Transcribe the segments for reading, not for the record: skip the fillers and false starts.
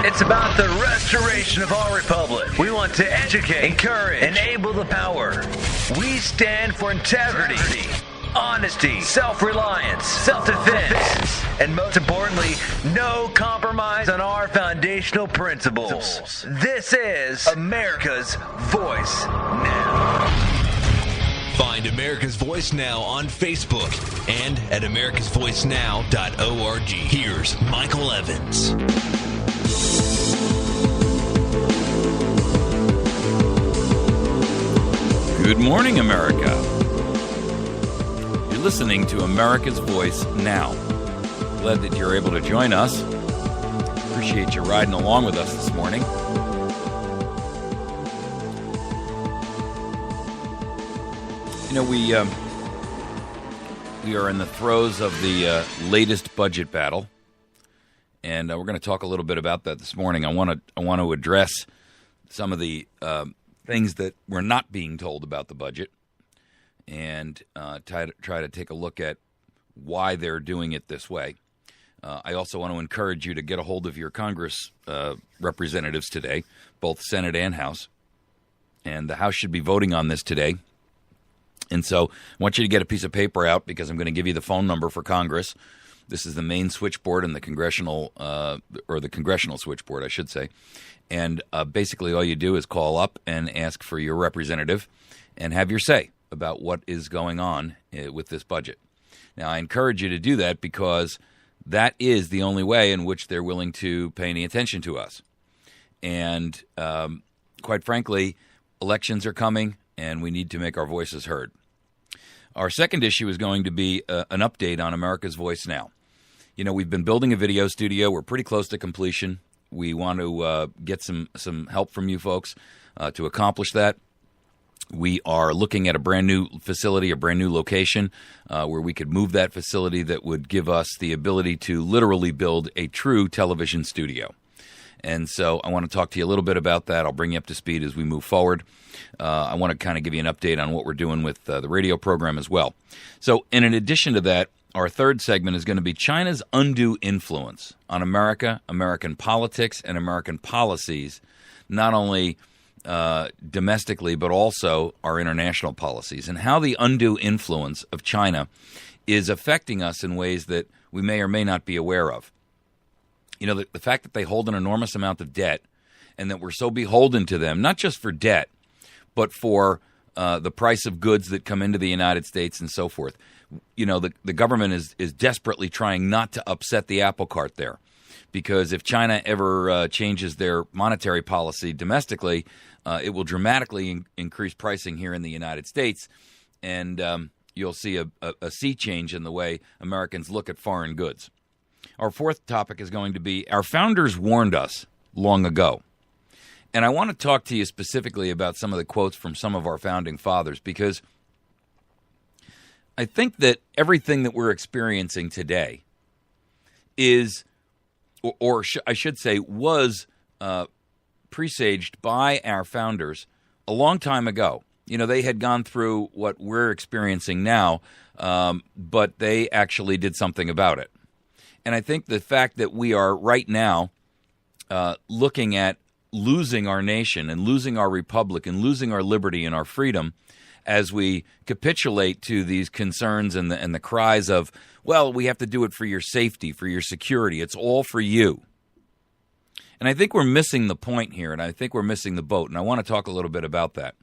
It's about the restoration of our republic. We want to educate, encourage, enable the power. We stand for integrity, honesty, self-reliance, self-defense, and most importantly, no compromise on our foundational principles. This is America's Voice Now. Find America's Voice Now on Facebook and at AmericasVoiceNow.org. Here's Michael Evans. Good morning, America. You're listening to America's Voice Now. Glad that you're able to join us. Appreciate you riding along with us this morning. You know, we are in the throes of the latest budget battle, and we're going to talk a little bit about that this morning. I want to address some of the things that we're not being told about the budget, and try to take a look at why they're doing it this way. I also want to encourage you to get a hold of your Congress representatives today, both Senate and House, and the House should be voting on this today. And so I want you to get a piece of paper out because I'm going to give you the phone number for Congress. This is the main switchboard and the congressional switchboard, I should say. And basically all you do is call up and ask for your representative and have your say about what is going on with this budget. Now, I encourage you to do that because that is the only way in which they're willing to pay any attention to us. And quite frankly, elections are coming, and we need to make our voices heard. Our second issue is going to be an update on America's Voice Now. You know, we've been building a video studio. We're pretty close to completion. We want to get some help from you folks to accomplish that. We are looking at a brand new facility, a brand new location where we could move that facility that would give us the ability to literally build a true television studio. And so I want to talk to you a little bit about that. I'll bring you up to speed as we move forward. I want to kind of give you an update on what we're doing with the radio program as well. So in addition to that, our third segment is going to be China's undue influence on America, American politics, and American policies, not only domestically, but also our international policies, and how the undue influence of China is affecting us in ways that we may or may not be aware of. You know, the fact that they hold an enormous amount of debt and that we're so beholden to them, not just for debt, but for the price of goods that come into the United States and so forth. You know, the government is desperately trying not to upset the apple cart there, because if China ever changes their monetary policy domestically, it will dramatically increase pricing here in the United States, and you'll see a sea change in the way Americans look at foreign goods. Our fourth topic is going to be our founders warned us long ago. And I want to talk to you specifically about some of the quotes from some of our founding fathers, because I think that everything that we're experiencing today is, I should say, was presaged by our founders a long time ago. You know, they had gone through what we're experiencing now, but they actually did something about it. And I think the fact that we are right now looking at losing our nation and losing our republic and losing our liberty and our freedom as we capitulate to these concerns and the cries of, well, we have to do it for your safety, for your security. It's all for you. And I think we're missing the point here, and I think we're missing the boat, and I want to talk a little bit about that.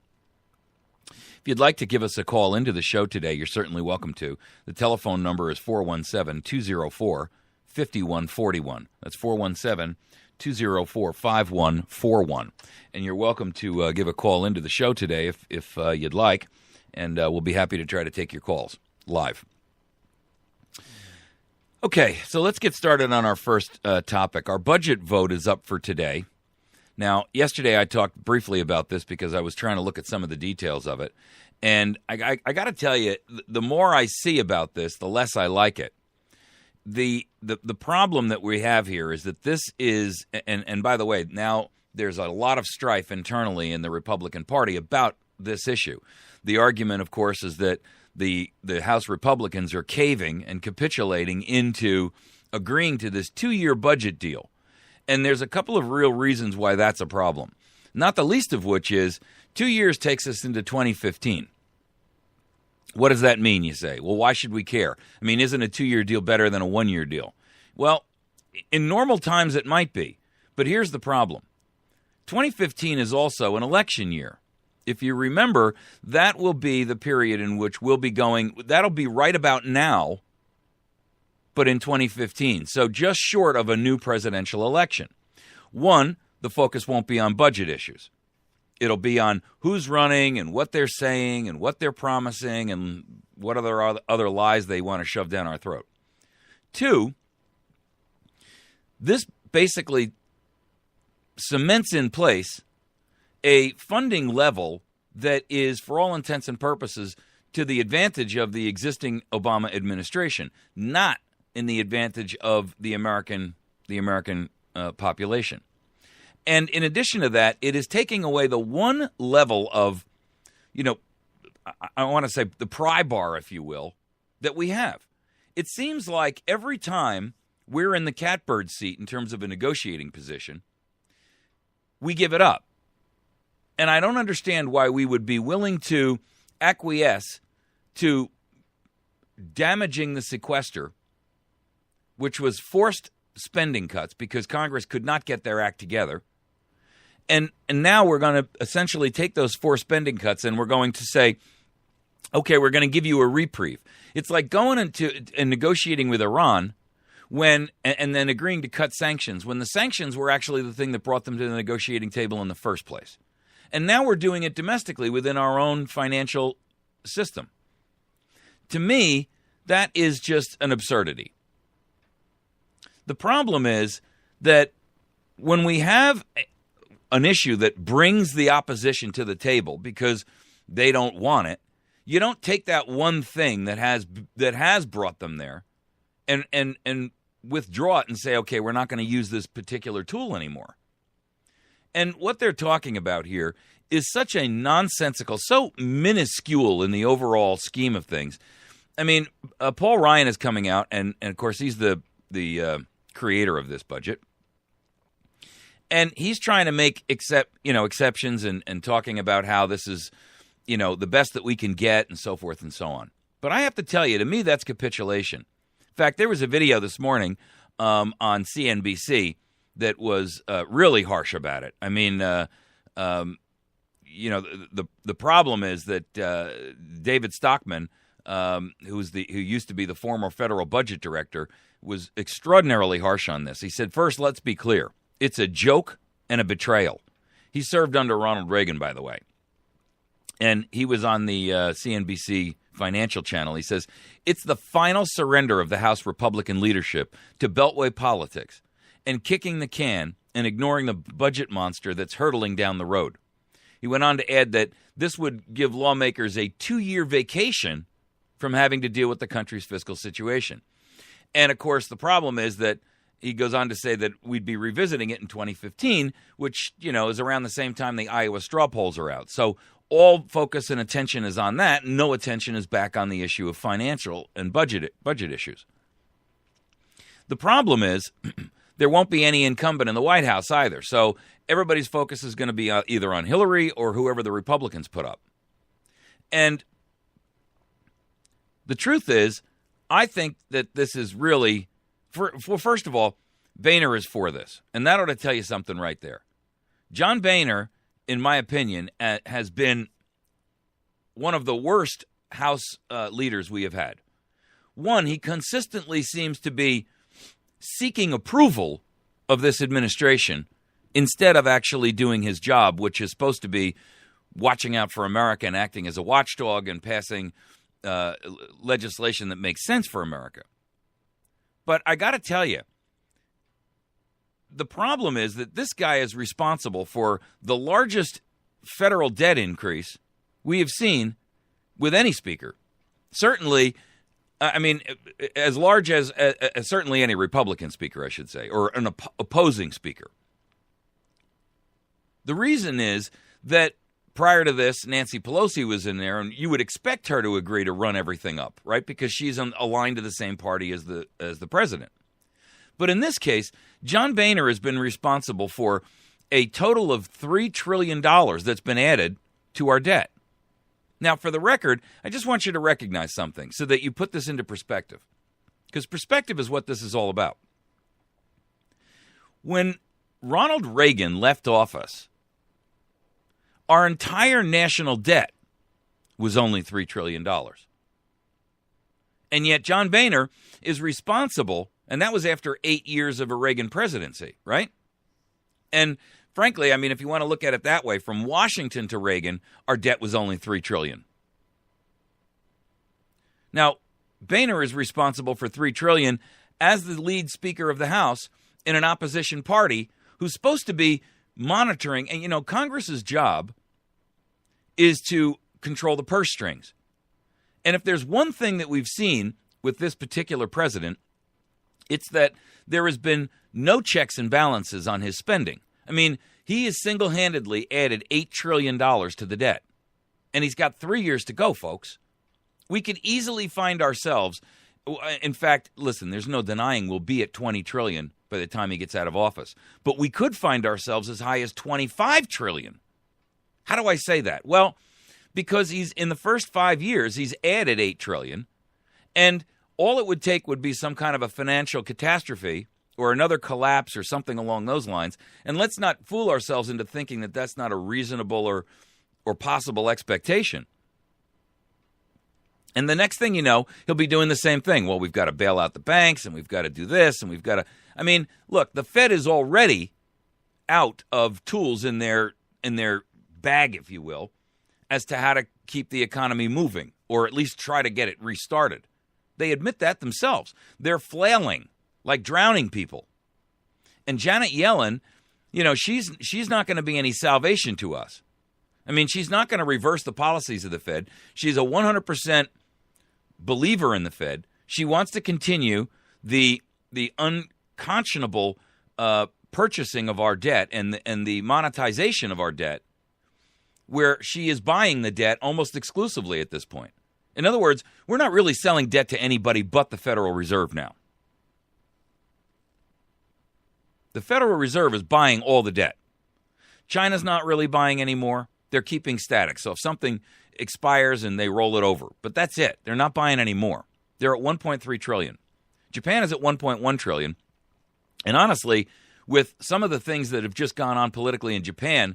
If you'd like to give us a call into the show today, you're certainly welcome to. The telephone number is 417-204-5141. That's 417-204-5141. And you're welcome to give a call into the show today if you'd like, and we'll be happy to try to take your calls live. Okay, so let's get started on our first topic. Our budget vote is up for today. Now, yesterday I talked briefly about this because I was trying to look at some of the details of it. And I got to tell you, the more I see about this, the less I like it. The problem that we have here is that this is, and by the way, now there's a lot of strife internally in the Republican Party about this issue. The argument, of course, is that the House Republicans are caving and capitulating into agreeing to this 2-year budget deal. And there's a couple of real reasons why that's a problem. Not the least of which is 2 years takes us into 2015. What does that mean, you say? Well, why should we care? I mean, isn't a 2-year deal better than a 1-year deal? Well, in normal times it might be. But here's the problem. 2015 is also an election year. If you remember, that will be the period in which we'll be going, that'll be right about now, but in 2015. So just short of a new presidential election. One, the focus won't be on budget issues. It'll be on who's running and what they're saying and what they're promising and what other lies they want to shove down our throat. Two, this basically cements in place a funding level that is, for all intents and purposes, to the advantage of the existing Obama administration, not in the advantage of the American population. And in addition to that, it is taking away the one level of, I want to say the pry bar, if you will, that we have. It seems like every time we're in the catbird seat in terms of a negotiating position, we give it up. And I don't understand why we would be willing to acquiesce to damaging the sequester, which was forced spending cuts because Congress could not get their act together. And now we're going to essentially take those forced spending cuts and we're going to say, okay, we're going to give you a reprieve. It's like going into and negotiating with Iran and then agreeing to cut sanctions when the sanctions were actually the thing that brought them to the negotiating table in the first place. And now we're doing it domestically within our own financial system. To me, that is just an absurdity. The problem is that when we have an issue that brings the opposition to the table because they don't want it, you don't take that one thing that has brought them there and withdraw it and say, okay, we're not going to use this particular tool anymore. And what they're talking about here is such a nonsensical, so minuscule in the overall scheme of things. I mean, Paul Ryan is coming out, and of course he's the creator of this budget. And he's trying to make exceptions and talking about how this is, the best that we can get and so forth and so on. But I have to tell you, to me, that's capitulation. In fact, there was a video this morning on CNBC that was really harsh about it. I mean, the problem is that David Stockman, who used to be the former federal budget director, was extraordinarily harsh on this. He said, first, let's be clear. It's a joke and a betrayal. He served under Ronald Reagan, by the way. And he was on the CNBC Financial Channel. He says, it's the final surrender of the House Republican leadership to Beltway politics and kicking the can and ignoring the budget monster that's hurtling down the road. He went on to add that this would give lawmakers a 2-year vacation from having to deal with the country's fiscal situation. And, of course, the problem is that he goes on to say that we'd be revisiting it in 2015, which, is around the same time the Iowa straw polls are out. So all focus and attention is on that. No attention is back on the issue of financial and budget issues. The problem is there won't be any incumbent in the White House either. So everybody's focus is going to be either on Hillary or whoever the Republicans put up. And the truth is, I think that this is really, first of all, Boehner is for this. And that ought to tell you something right there. John Boehner, in my opinion, has been one of the worst House leaders we have had. One, he consistently seems to be seeking approval of this administration instead of actually doing his job, which is supposed to be watching out for America and acting as a watchdog and passing legislation that makes sense for America. But I got to tell you, the problem is that this guy is responsible for the largest federal debt increase we have seen with any speaker. Certainly, as large as certainly any Republican speaker, I should say, or an opposing speaker. The reason is that prior to this, Nancy Pelosi was in there, and you would expect her to agree to run everything up, right? Because she's aligned to the same party as the president. But in this case, John Boehner has been responsible for a total of $3 trillion that's been added to our debt. Now, for the record, I just want you to recognize something so that you put this into perspective, because perspective is what this is all about. When Ronald Reagan left office, our entire national debt was only $3 trillion. And yet John Boehner is responsible, and that was after 8 years of a Reagan presidency, right? And frankly, I mean, if you want to look at it that way, from Washington to Reagan, our debt was only $3 trillion. Now, Boehner is responsible for $3 trillion as the lead Speaker of the House in an opposition party who's supposed to be monitoring. And, you know, Congress's job is to control the purse strings. And if there's one thing that we've seen with this particular president, it's that there has been no checks and balances on his spending. I mean, he has single-handedly added $8 trillion to the debt. And he's got 3 years to go, folks. We could easily find ourselves, in fact, listen, there's no denying we'll be at $20 trillion by the time he gets out of office. But we could find ourselves as high as $25 trillion. How do I say that? Well, because he's in the first 5 years, he's added $8 trillion. And all it would take would be some kind of a financial catastrophe or another collapse or something along those lines. And let's not fool ourselves into thinking that that's not a reasonable or possible expectation. And the next thing you know, he'll be doing the same thing. Well, we've got to bail out the banks, and we've got to do this, and we've got to... I mean, look, the Fed is already out of tools in their bag, if you will, as to how to keep the economy moving, or at least try to get it restarted. They admit that themselves. They're flailing like drowning people. And Janet Yellen, you know, she's not going to be any salvation to us. I mean, she's not going to reverse the policies of the Fed. She's a 100% believer in the Fed. She wants to continue the unconscionable purchasing of our debt and the monetization of our debt, where she is buying the debt almost exclusively at this point. In other words, we're not really selling debt to anybody but the Federal Reserve now. The Federal Reserve is buying all the debt. China's not really buying anymore. They're keeping static. So if something expires and they roll it over. But that's it. They're not buying any more. They're at $1.3 trillion. Japan is at $1.1 trillion. And honestly, with some of the things that have just gone on politically in Japan,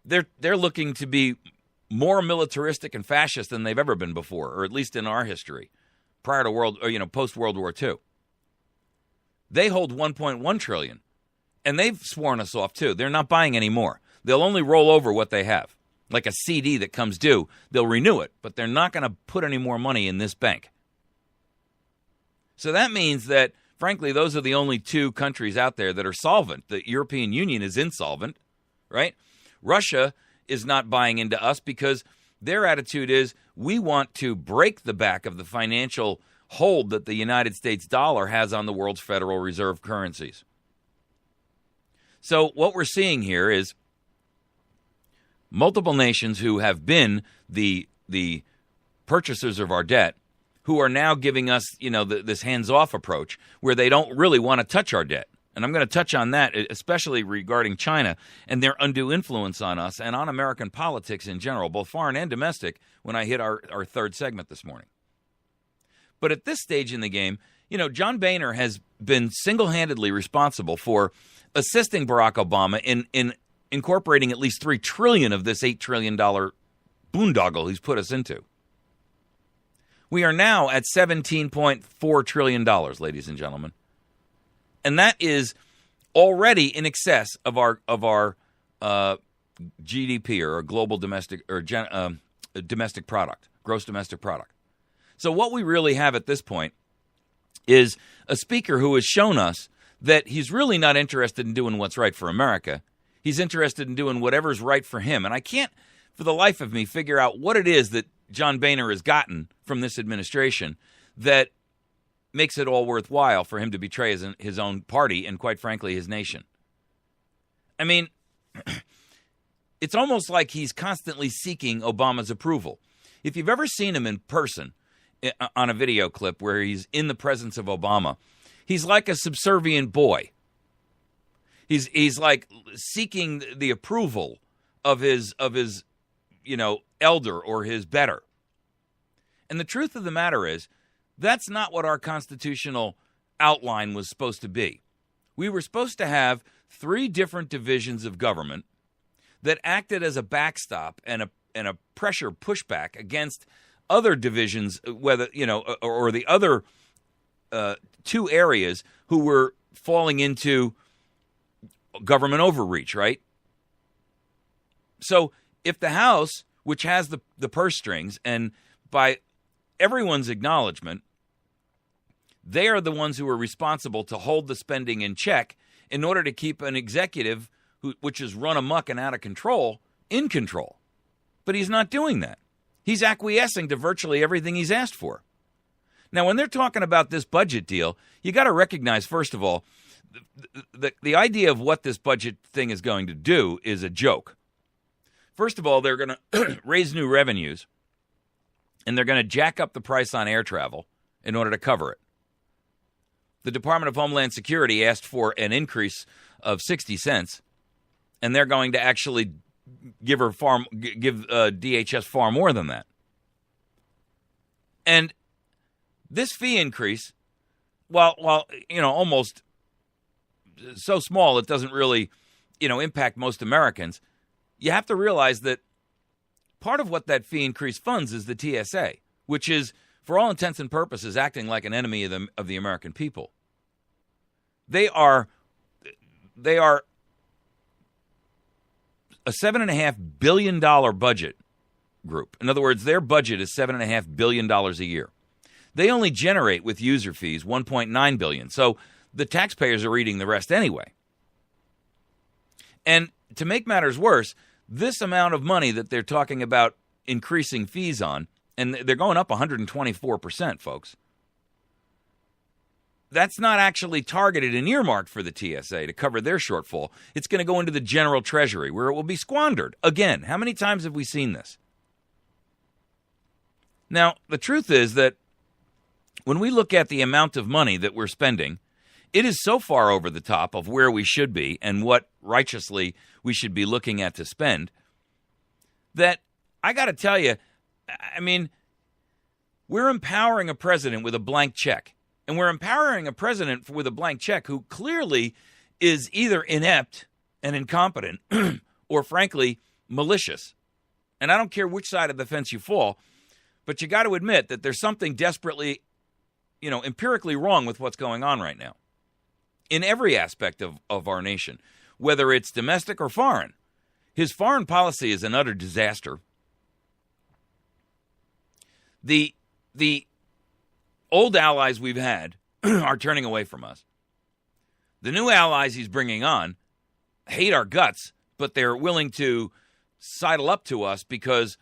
they're looking to be more militaristic and fascist than they've ever been before, or at least in our history, prior to post World War II. They hold $1.1 trillion, and they've sworn us off too. They're not buying any more. They'll only roll over what they have. Like a CD that comes due, they'll renew it, but they're not going to put any more money in this bank. So that means that, frankly, those are the only two countries out there that are solvent. The European Union is insolvent, right? Russia is not buying into us because their attitude is we want to break the back of the financial hold that the United States dollar has on the world's Federal Reserve currencies. So what we're seeing here is multiple nations who have been the purchasers of our debt, who are now giving us, this hands-off approach where they don't really want to touch our debt. And I'm going to touch on that, especially regarding China and their undue influence on us and on American politics in general, both foreign and domestic, when I hit our third segment this morning. But at this stage in the game, John Boehner has been single-handedly responsible for assisting Barack Obama in incorporating at least $3 trillion of this $8 trillion boondoggle he's put us into. We are now at $17.4 trillion, ladies and gentlemen. And that is already in excess of our GDP, or a global domestic domestic product, gross domestic product. So what we really have at this point is a speaker who has shown us that he's really not interested in doing what's right for America. He's interested in doing whatever's right for him. And I can't, for the life of me, figure out what it is that John Boehner has gotten from this administration that makes it all worthwhile for him to betray his own party and, quite frankly, his nation. I mean, it's almost like he's constantly seeking Obama's approval. If you've ever seen him in person on a video clip where he's in the presence of Obama, He's like a subservient boy. He's like seeking the approval of his elder or his better. And the truth of the matter is, that's not what our constitutional outline was supposed to be. We were supposed to have 3 different divisions of government that acted as a backstop and a pressure pushback against other divisions, whether or the other 2 areas who were falling into government overreach, right? So if the House, which has the purse strings, and by everyone's acknowledgement, they are the ones who are responsible to hold the spending in check in order to keep an executive which is run amok and out of control, in control. But he's not doing that. He's acquiescing to virtually everything he's asked for. Now, when they're talking about this budget deal, you got to recognize, first of all, the idea of what this budget thing is going to do is a joke. First of all, they're going to raise new revenues, and they're going to jack up the price on air travel in order to cover it. The Department of Homeland Security asked for an increase of 60 cents, and they're going to actually give DHS far more than that. And this fee increase, while almost so small it doesn't really, impact most Americans, you have to realize that part of what that fee increase funds is the TSA, which is, for all intents and purposes, acting like an enemy of the American people. They are a $7.5 billion budget group. In other words, their budget is $7.5 billion a year. They only generate with user fees $1.9 billion. So the taxpayers are eating the rest anyway. And to make matters worse, this amount of money that they're talking about increasing fees on, and they're going up 124%, folks, that's not actually targeted and earmarked for the TSA to cover their shortfall. It's going to go into the general treasury where it will be squandered. Again, how many times have we seen this? Now, the truth is that when we look at the amount of money that we're spending, it is so far over the top of where we should be and what righteously we should be looking at to spend that I got to tell you, we're empowering a president with a blank check. And we're empowering a president with a blank check who clearly is either inept and incompetent or, frankly, malicious. And I don't care which side of the fence you fall, but you got to admit that there's something desperately, empirically wrong with what's going on right now in every aspect of our nation, whether it's domestic or foreign. His foreign policy is an utter disaster. The old allies we've had are turning away from us. The new allies he's bringing on hate our guts, but they're willing to sidle up to us because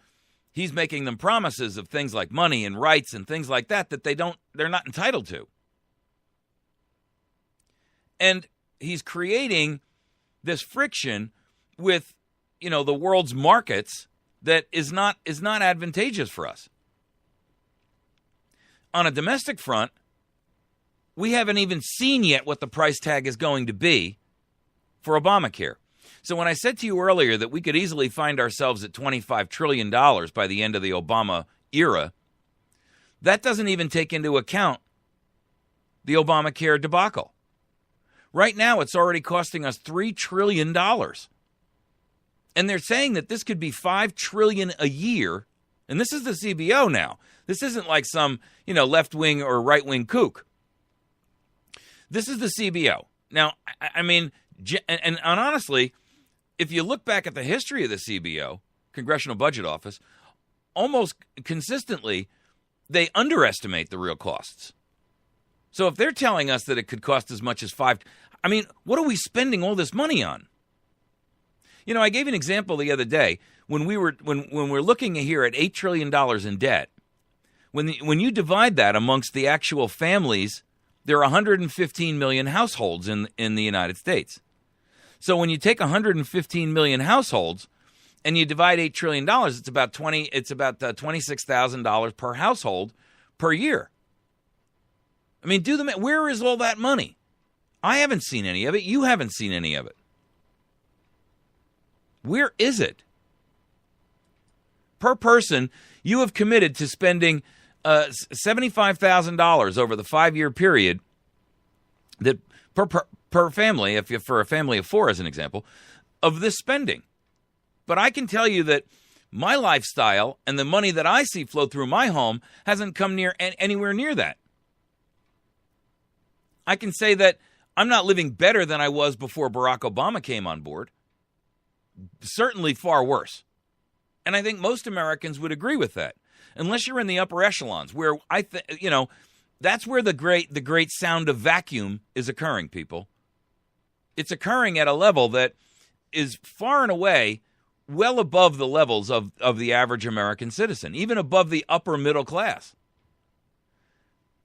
he's making them promises of things like money and rights and things like that they're not entitled to. And he's creating this friction with, the world's markets that is not advantageous for us. On a domestic front, we haven't even seen yet what the price tag is going to be for Obamacare. So when I said to you earlier that we could easily find ourselves at $25 trillion by the end of the Obama era, that doesn't even take into account the Obamacare debacle. Right now, it's already costing us $3 trillion. And they're saying that this could be $5 trillion a year. And this is the CBO now. This isn't like some, left-wing or right-wing kook. This is the CBO. Now, and honestly, if you look back at the history of the CBO, Congressional Budget Office, almost consistently, they underestimate the real costs. So if they're telling us that it could cost as much as what are we spending all this money on? I gave an example the other day when we're looking here at $8 trillion in debt. When you divide that amongst the actual families, there are 115 million households in the United States. So when you take 115 million households and you divide $8 trillion, it's about $26,000 per household per year. I mean, where is all that money? I haven't seen any of it. You haven't seen any of it. Where is it? Per person, you have committed to spending $75,000 over the 5-year period that per family, if you're for a family of 4 as an example, of this spending. But I can tell you that my lifestyle and the money that I see flow through my home hasn't come anywhere near that. I can say that I'm not living better than I was before Barack Obama came on board. Certainly far worse. And I think most Americans would agree with that. Unless you're in the upper echelons, where that's where the great sound of vacuum is occurring, people. It's occurring at a level that is far and away well above the levels of the average American citizen, even above the upper middle class.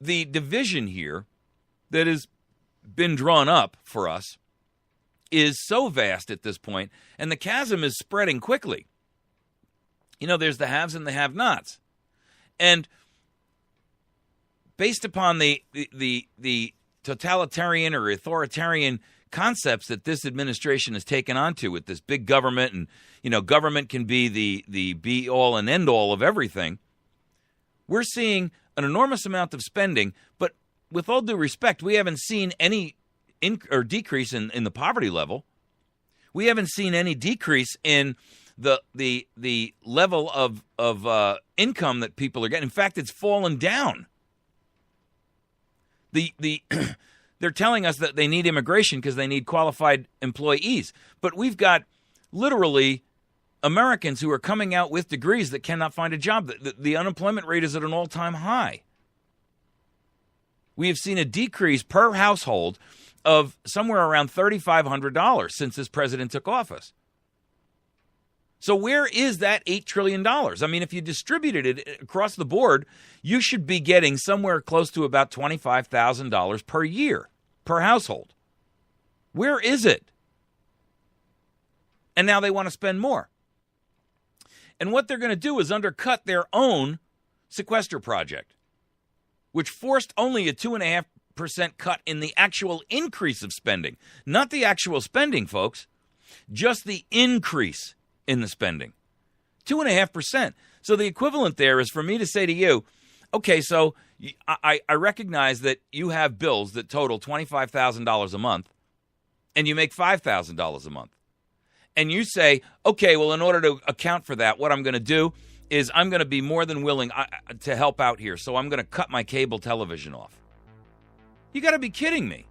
The division here that has been drawn up for us is so vast at this point, and the chasm is spreading quickly. There's the haves and the have-nots. And based upon the totalitarian or authoritarian concepts that this administration has taken onto with this big government, and government can be the be-all and end-all of everything, we're seeing an enormous amount of spending, but with all due respect, we haven't seen any decrease in the poverty level. We haven't seen any decrease in the level of income that people are getting. In fact, it's fallen down. They're telling us that they need immigration because they need qualified employees. But we've got literally Americans who are coming out with degrees that cannot find a job. The unemployment rate is at an all-time high. We have seen a decrease per household of somewhere around $3,500 since this president took office. So where is that $8 trillion? I mean, if you distributed it across the board, you should be getting somewhere close to about $25,000 per year, per household. Where is it? And now they want to spend more. And what they're going to do is undercut their own sequester project, which forced only a 2.5% cut in the actual increase of spending. Not the actual spending, folks, just the increase in the spending. 2.5%. So the equivalent there is for me to say to you, okay, so I recognize that you have bills that total $25,000 a month, and you make $5,000 a month. And you say, okay, well, in order to account for that, what I'm going to do is I'm going to be more than willing to help out here, so I'm going to cut my cable television off. You got to be kidding me.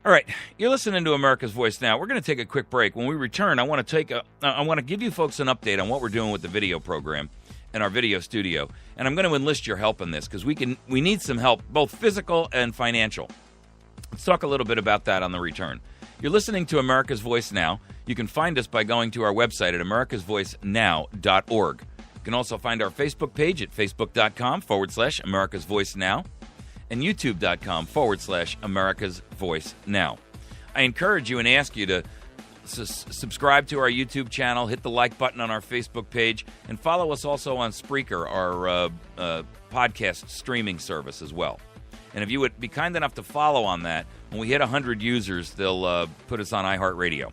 All right, you're listening to America's Voice Now. We're going to take a quick break. When we return, I want to give you folks an update on what we're doing with the video program in our video studio, and I'm going to enlist your help in this because we need some help, both physical and financial. Let's talk a little bit about that on the return. You're listening to America's Voice Now. You can find us by going to our website at AmericasVoiceNow.org. You can also find our Facebook page at Facebook.com/America's Voice Now and YouTube.com/America's Voice Now. I encourage you and ask you to subscribe to our YouTube channel, hit the like button on our Facebook page, and follow us also on Spreaker, our podcast streaming service as well. And if you would be kind enough to follow on that, when we hit 100 users, they'll put us on iHeartRadio.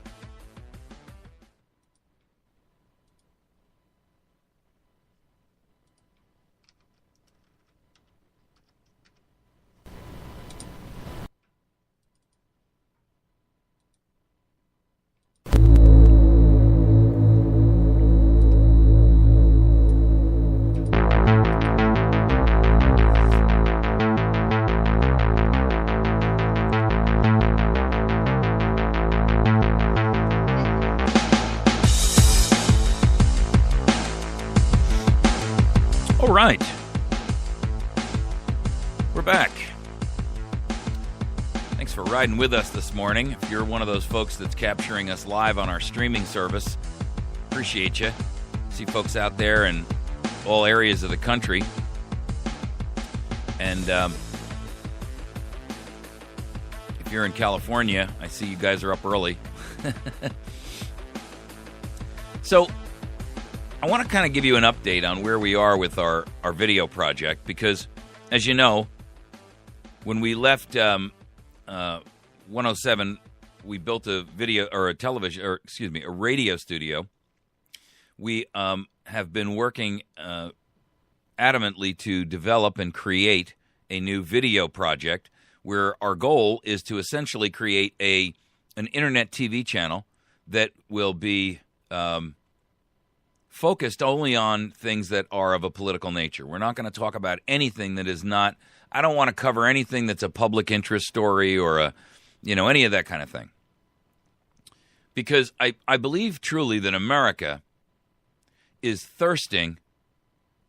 All right. We're back. Thanks for riding with us this morning. If you're one of those folks that's capturing us live on our streaming service, appreciate you. See folks out there in all areas of the country. And if you're in California, I see you guys are up early. So I want to kind of give you an update on where we are with our video project, because as you know, when we left 107, we built a radio studio. We have been working adamantly to develop and create a new video project where our goal is to essentially create an internet TV channel that will be focused only on things that are of a political nature. We're not going to talk about anything that is not, I don't want to cover anything that's a public interest story or any of that kind of thing. Because I believe truly that America is thirsting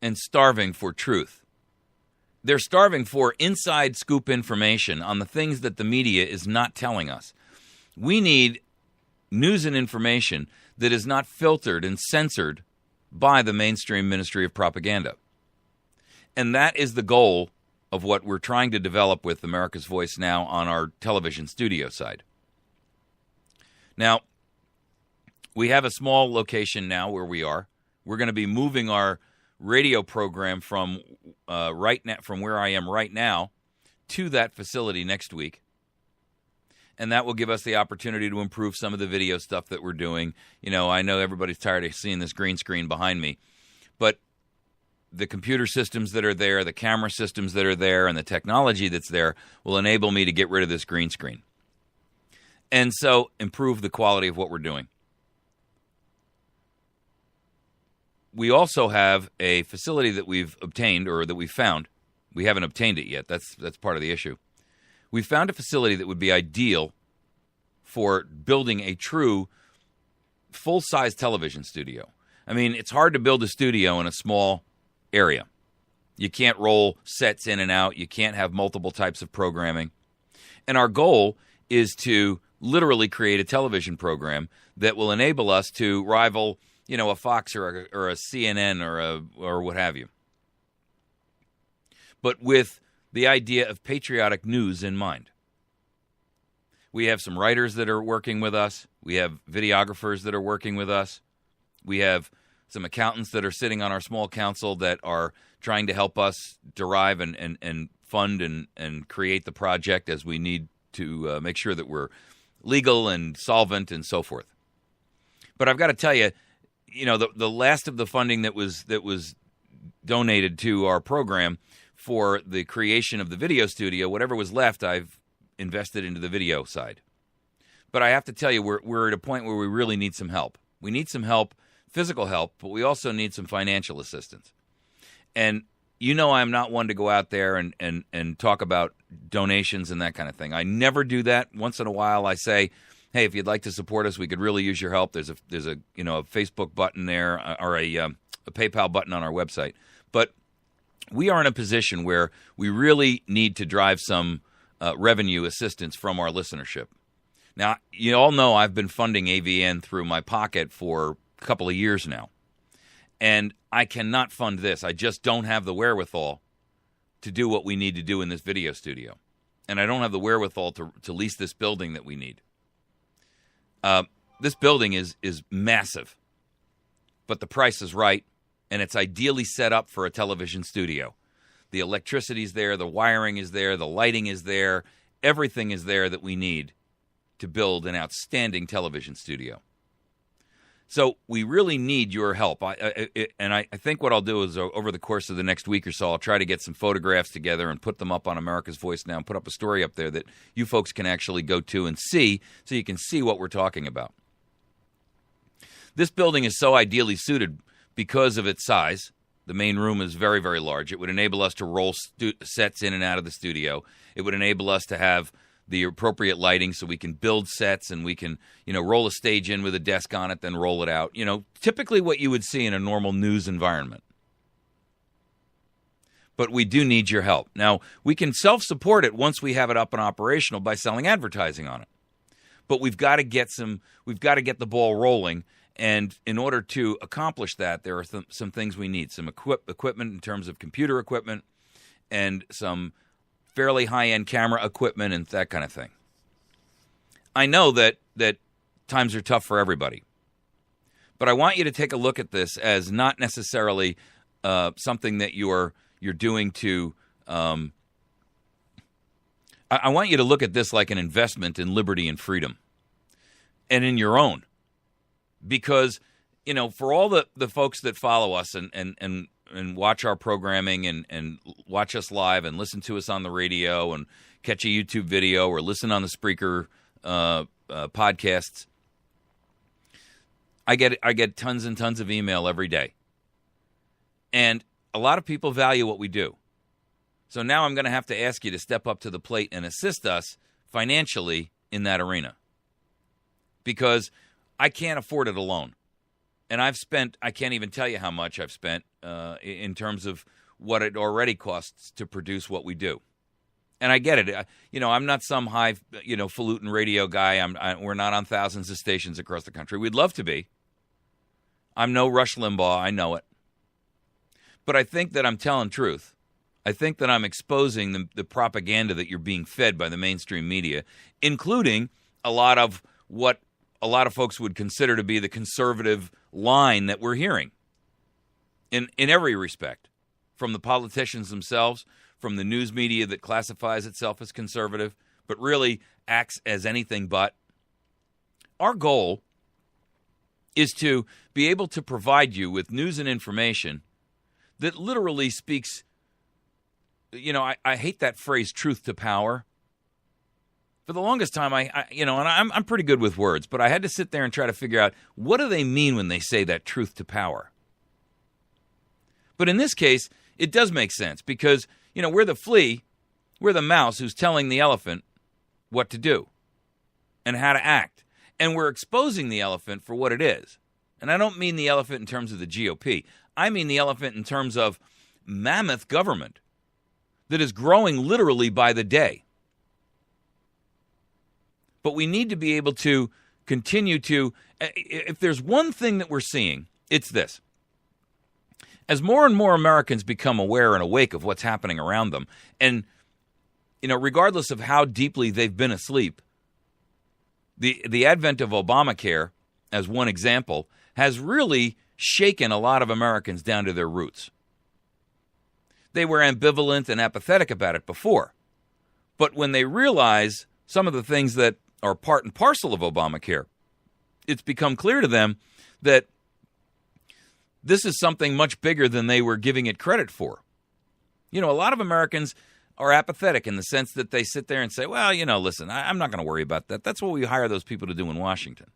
and starving for truth. They're starving for inside scoop information on the things that the media is not telling us. We need news and information that is not filtered and censored by the mainstream Ministry of Propaganda. And that is the goal of what we're trying to develop with America's Voice Now on our television studio side. Now, we have a small location now where we are. We're going to be moving our radio program from where I am right now to that facility next week. And that will give us the opportunity to improve some of the video stuff that we're doing. I know everybody's tired of seeing this green screen behind me, but the computer systems that are there, the camera systems that are there, and the technology that's there will enable me to get rid of this green screen. And so improve the quality of what we're doing. We also have a facility that we've obtained, or that we found. We haven't obtained it yet. That's part of the issue. We found a facility that would be ideal for building a true full-size television studio. I mean, it's hard to build a studio in a small area. You can't roll sets in and out. You can't have multiple types of programming. And our goal is to literally create a television program that will enable us to rival, a Fox or a CNN or what have you. But with the idea of patriotic news in mind. We have some writers that are working with us. We have videographers that are working with us. We have some accountants that are sitting on our small council that are trying to help us derive and fund and create the project as we need to make sure that we're legal and solvent and so forth. But I've got to tell you, the last of the funding that was donated to our program for the creation of the video studio, whatever was left, I've invested into the video side. But I have to tell you, we're at a point where we really need some help. We need some help, physical help, but we also need some financial assistance. And I'm not one to go out there and talk about donations and that kind of thing. I never do that. Once in a while I say, hey, if you'd like to support us, we could really use your help. There's a Facebook button there, or a PayPal button on our website. But we are in a position where we really need to drive some revenue assistance from our listenership. Now, you all know I've been funding AVN through my pocket for a couple of years now. And I cannot fund this. I just don't have the wherewithal to do what we need to do in this video studio. And I don't have the wherewithal to lease this building that we need. This building is massive, but the price is right. And it's ideally set up for a television studio. The electricity's there, the wiring is there, the lighting is there, everything is there that we need to build an outstanding television studio. So we really need your help. I think what I'll do is over the course of the next week or so, I'll try to get some photographs together and put them up on America's Voice Now and put up a story up there that you folks can actually go to and see, so you can see what we're talking about. This building is so ideally suited because of its size. The main room is very, very large. It would enable us to roll sets in and out of the studio. It would enable us to have the appropriate lighting so we can build sets and we can, roll a stage in with a desk on it, then roll it out. Typically what you would see in a normal news environment. But we do need your help. Now, we can self-support it once we have it up and operational by selling advertising on it. But we've got to get the ball rolling. And in order to accomplish that, there are some things we need. Some equipment in terms of computer equipment and some fairly high-end camera equipment and that kind of thing. I know that times are tough for everybody. But I want you to take a look at this as not necessarily something that you're doing to I want you to look at this like an investment in liberty and freedom and in your own. Because, for all the folks that follow us and watch our programming and watch us live and listen to us on the radio and catch a YouTube video or listen on the Spreaker podcasts, I get tons and tons of email every day. And a lot of people value what we do. So now I'm going to have to ask you to step up to the plate and assist us financially in that arena. Because I can't afford it alone. And I can't even tell you how much I've spent in terms of what it already costs to produce what we do. And I get it. I'm not some highfalutin radio guy. We're not on thousands of stations across the country. We'd love to be. I'm no Rush Limbaugh. I know it. But I think that I'm telling truth. I think that I'm exposing the propaganda that you're being fed by the mainstream media, including a lot of what a lot of folks would consider to be the conservative line that we're hearing in every respect, from the politicians themselves, from the news media that classifies itself as conservative, but really acts as anything but. Our goal is to be able to provide you with news and information that literally speaks, I hate that phrase, truth to power. For the longest time, I'm pretty good with words, but I had to sit there and try to figure out, what do they mean when they say that truth to power? But in this case, it does make sense because, we're the flea, we're the mouse who's telling the elephant what to do and how to act. And we're exposing the elephant for what it is. And I don't mean the elephant in terms of the GOP. I mean the elephant in terms of mammoth government that is growing literally by the day. But we need to be able to continue to, if there's one thing that we're seeing, it's this. As more and more Americans become aware and awake of what's happening around them, and, regardless of how deeply they've been asleep, the advent of Obamacare, as one example, has really shaken a lot of Americans down to their roots. They were ambivalent and apathetic about it before. But when they realize some of the things that are part and parcel of Obamacare, it's become clear to them that this is something much bigger than they were giving it credit for. A lot of Americans are apathetic in the sense that they sit there and say, well, listen, I'm not going to worry about that. That's what we hire those people to do in Washington.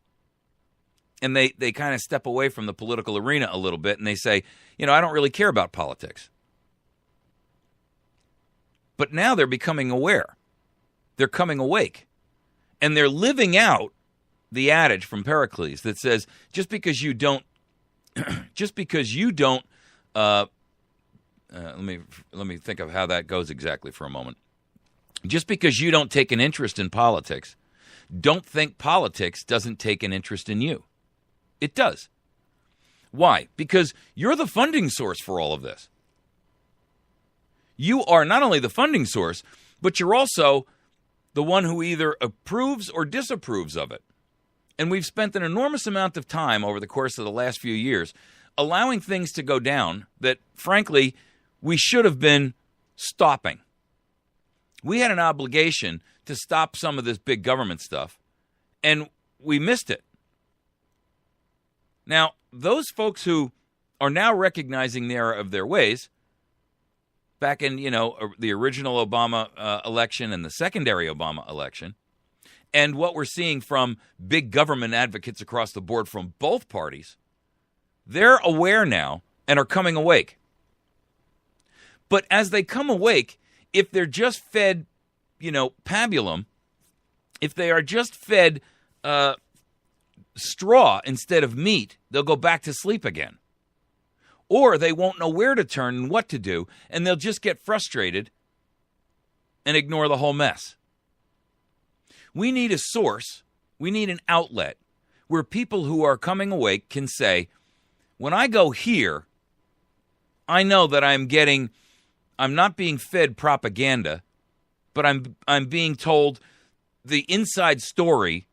And they kind of step away from the political arena a little bit and they say, I don't really care about politics. But now they're becoming aware. They're coming awake. And they're living out the adage from Pericles that says, just because you don't, let me think of how that goes exactly for a moment. Just because you don't take an interest in politics, don't think politics doesn't take an interest in you. It does. Why? Because you're the funding source for all of this. You are not only the funding source, but you're also the one who either approves or disapproves of it. And we've spent an enormous amount of time over the course of the last few years allowing things to go down that, frankly, we should have been stopping. We had an obligation to stop some of this big government stuff, and we missed it. Now, those folks who are now recognizing the error of their ways, back in, the original Obama election and the secondary Obama election, and what we're seeing from big government advocates across the board from both parties, they're aware now and are coming awake. But as they come awake, if they're just fed, pabulum, if they are just fed straw instead of meat, they'll go back to sleep again. Or they won't know where to turn and what to do, and they'll just get frustrated and ignore the whole mess. We need a source, we need an outlet where people who are coming awake can say, when I go here, I know that I'm not being fed propaganda, but I'm being told the inside story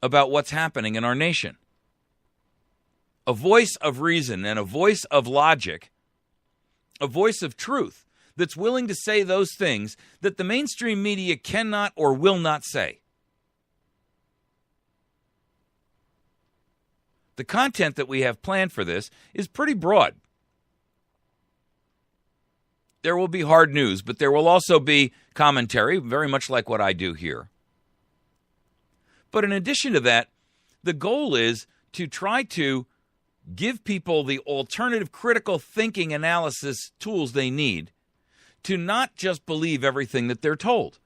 about what's happening in our nation. A voice of reason and a voice of logic, a voice of truth that's willing to say those things that the mainstream media cannot or will not say. The content that we have planned for this is pretty broad. There will be hard news, but there will also be commentary, very much like what I do here. But in addition to that, the goal is to try to give people the alternative critical thinking analysis tools they need to not just believe everything that they're told.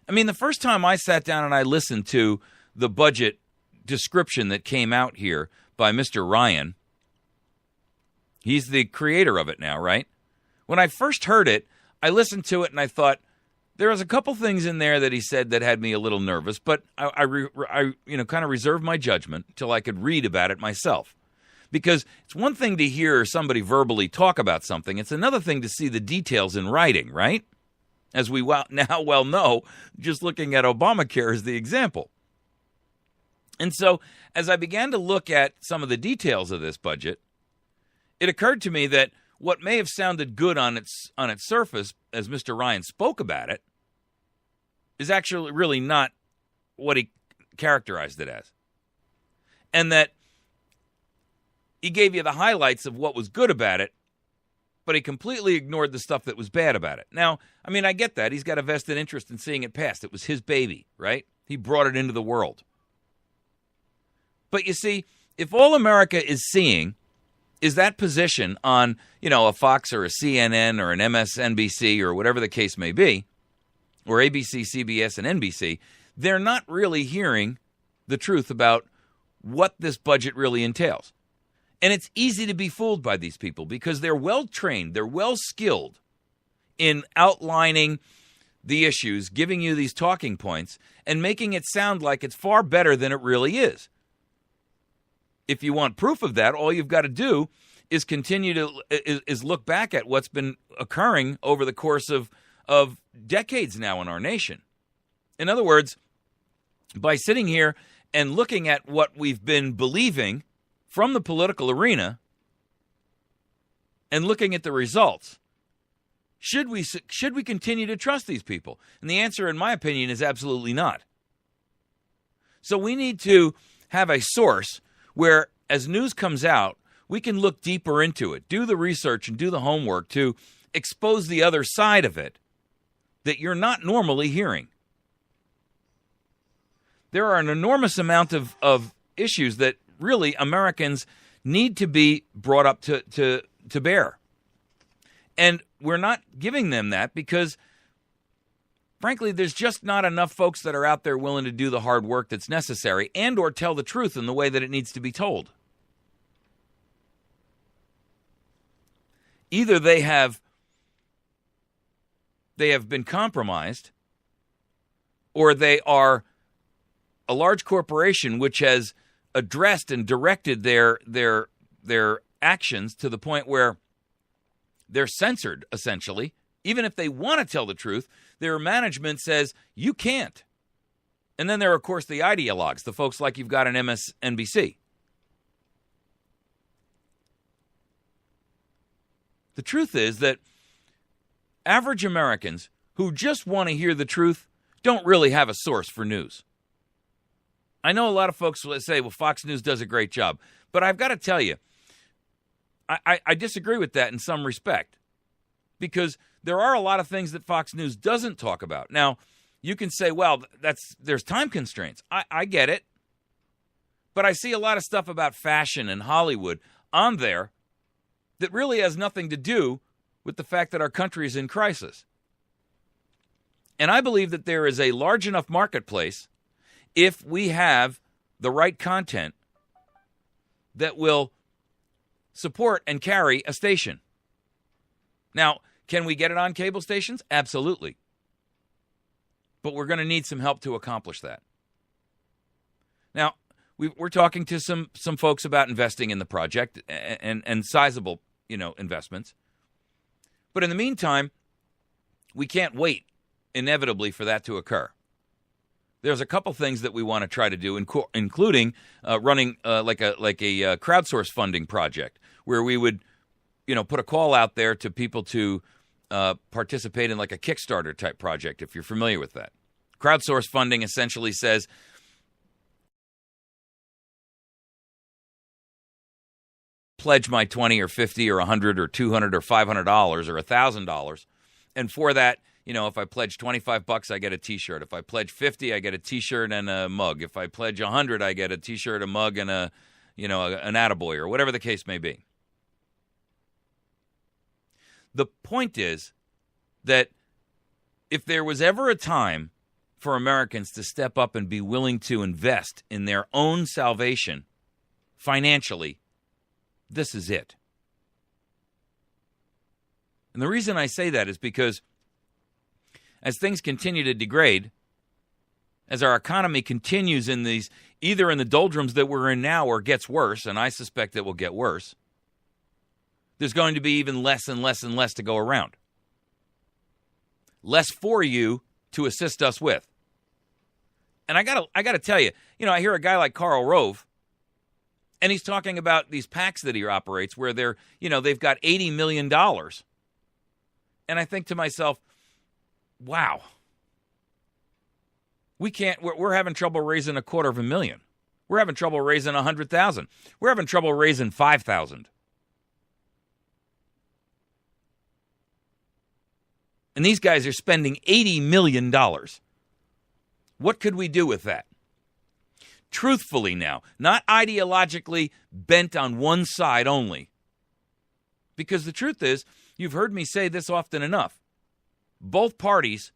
I mean, the first time I sat down and I listened to the budget description that came out here by Mr. Ryan, he's the creator of it now, right? When I first heard it, I listened to it and I thought, there was a couple things in there that he said that had me a little nervous, but I kind of reserved my judgment till I could read about it myself. Because it's one thing to hear somebody verbally talk about something. It's another thing to see the details in writing, right? As we now well know, just looking at Obamacare as the example. And so as I began to look at some of the details of this budget, it occurred to me that what may have sounded good on its surface, as Mr. Ryan spoke about it, is actually really not what he characterized it as. And that he gave you the highlights of what was good about it, but he completely ignored the stuff that was bad about it. Now, I mean, I get that. He's got a vested interest in seeing it passed. It was his baby, right? He brought it into the world. But you see, if all America is seeing is that position on, a Fox or a CNN or an MSNBC or whatever the case may be, or ABC, CBS, and NBC, they're not really hearing the truth about what this budget really entails. And it's easy to be fooled by these people because they're well-trained, they're well-skilled in outlining the issues, giving you these talking points, and making it sound like it's far better than it really is. If you want proof of that, all you've got to do is continue to is look back at what's been occurring over the course of decades now in our nation. In other words, by sitting here and looking at what we've been believing from the political arena and looking at the results, should we continue to trust these people? And the answer, in my opinion, is absolutely not. So we need to have a source where, as news comes out, we can look deeper into it, do the research and do the homework to expose the other side of it that you're not normally hearing. There are an enormous amount of issues that really Americans need to be brought up to bear. And we're not giving them that because, frankly, there's just not enough folks that are out there willing to do the hard work that's necessary and or tell the truth in the way that it needs to be told. Either they have been compromised, or they are a large corporation which has addressed and directed their actions to the point where they're censored, essentially. Even if they want to tell the truth, their management says, you can't. And then there are, of course, the ideologues, the folks like you've got on MSNBC. The truth is that average Americans who just want to hear the truth don't really have a source for news. I know a lot of folks will say, well, Fox News does a great job. But I've got to tell you, I disagree with that in some respect. Because there are a lot of things that Fox News doesn't talk about. Now, you can say, well, there's time constraints. I get it. But I see a lot of stuff about fashion and Hollywood on there that really has nothing to do with the fact that our country is in crisis. And I believe that there is a large enough marketplace if we have the right content that will support and carry a station. Now, can we get it on cable stations? Absolutely. But we're going to need some help to accomplish that. Now, we're talking to some folks about investing in the project and sizable, investments. But in the meantime, we can't wait inevitably for that to occur. There's a couple things that we want to try to do, including running like a crowdsource funding project where we would, put a call out there to people to participate in like a Kickstarter type project, if you're familiar with that. Crowdsource funding essentially says, pledge my $20 or $50 or $100 or $200 or $500 or $1,000, and for that, if I pledge $25, I get a T-shirt. If I pledge $50, I get a T-shirt and a mug. If I pledge $100, I get a T-shirt, a mug, and an attaboy, or whatever the case may be. The point is that if there was ever a time for Americans to step up and be willing to invest in their own salvation financially, this is it. And the reason I say that is because as things continue to degrade, as our economy continues in these, either in the doldrums that we're in now or gets worse, and I suspect it will get worse, there's going to be even less and less and less to go around. Less for you to assist us with. And I gotta tell you, I hear a guy like Karl Rove, and he's talking about these PACs that he operates where they've got $80 million. And I think to myself, wow, we're having trouble raising $250,000. We're having trouble raising 100,000. We're having trouble raising 5,000. And these guys are spending $80 million. What could we do with that? Truthfully now, not ideologically bent on one side only. Because the truth is, you've heard me say this often enough. Both parties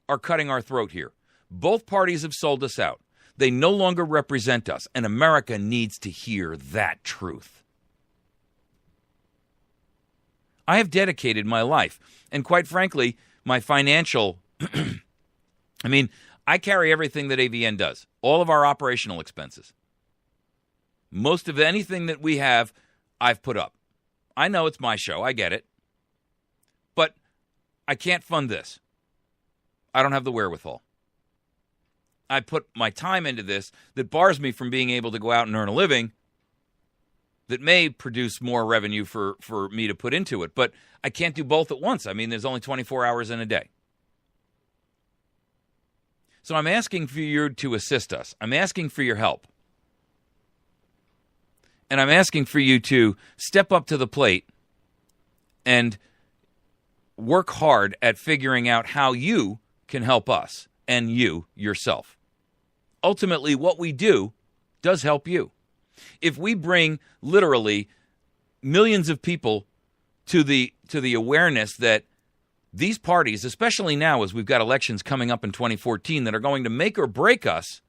are cutting our throat here. Both parties have sold us out. They no longer represent us, and America needs to hear that truth. I have dedicated my life, and quite frankly, my financial, I carry everything that AVN does, all of our operational expenses. Most of anything that we have, I've put up. I know it's my show, I get it. But I can't fund this. I don't have the wherewithal. I put my time into this that bars me from being able to go out and earn a living that may produce more revenue for me to put into it. But I can't do both at once. There's only 24 hours in a day. So I'm asking for you to assist us. I'm asking for your help. And I'm asking for you to step up to the plate and work hard at figuring out how you can help us and you yourself. Ultimately, what we do does help you. If we bring literally millions of people to the awareness that these parties, especially now as we've got elections coming up in 2014 that are going to make or break us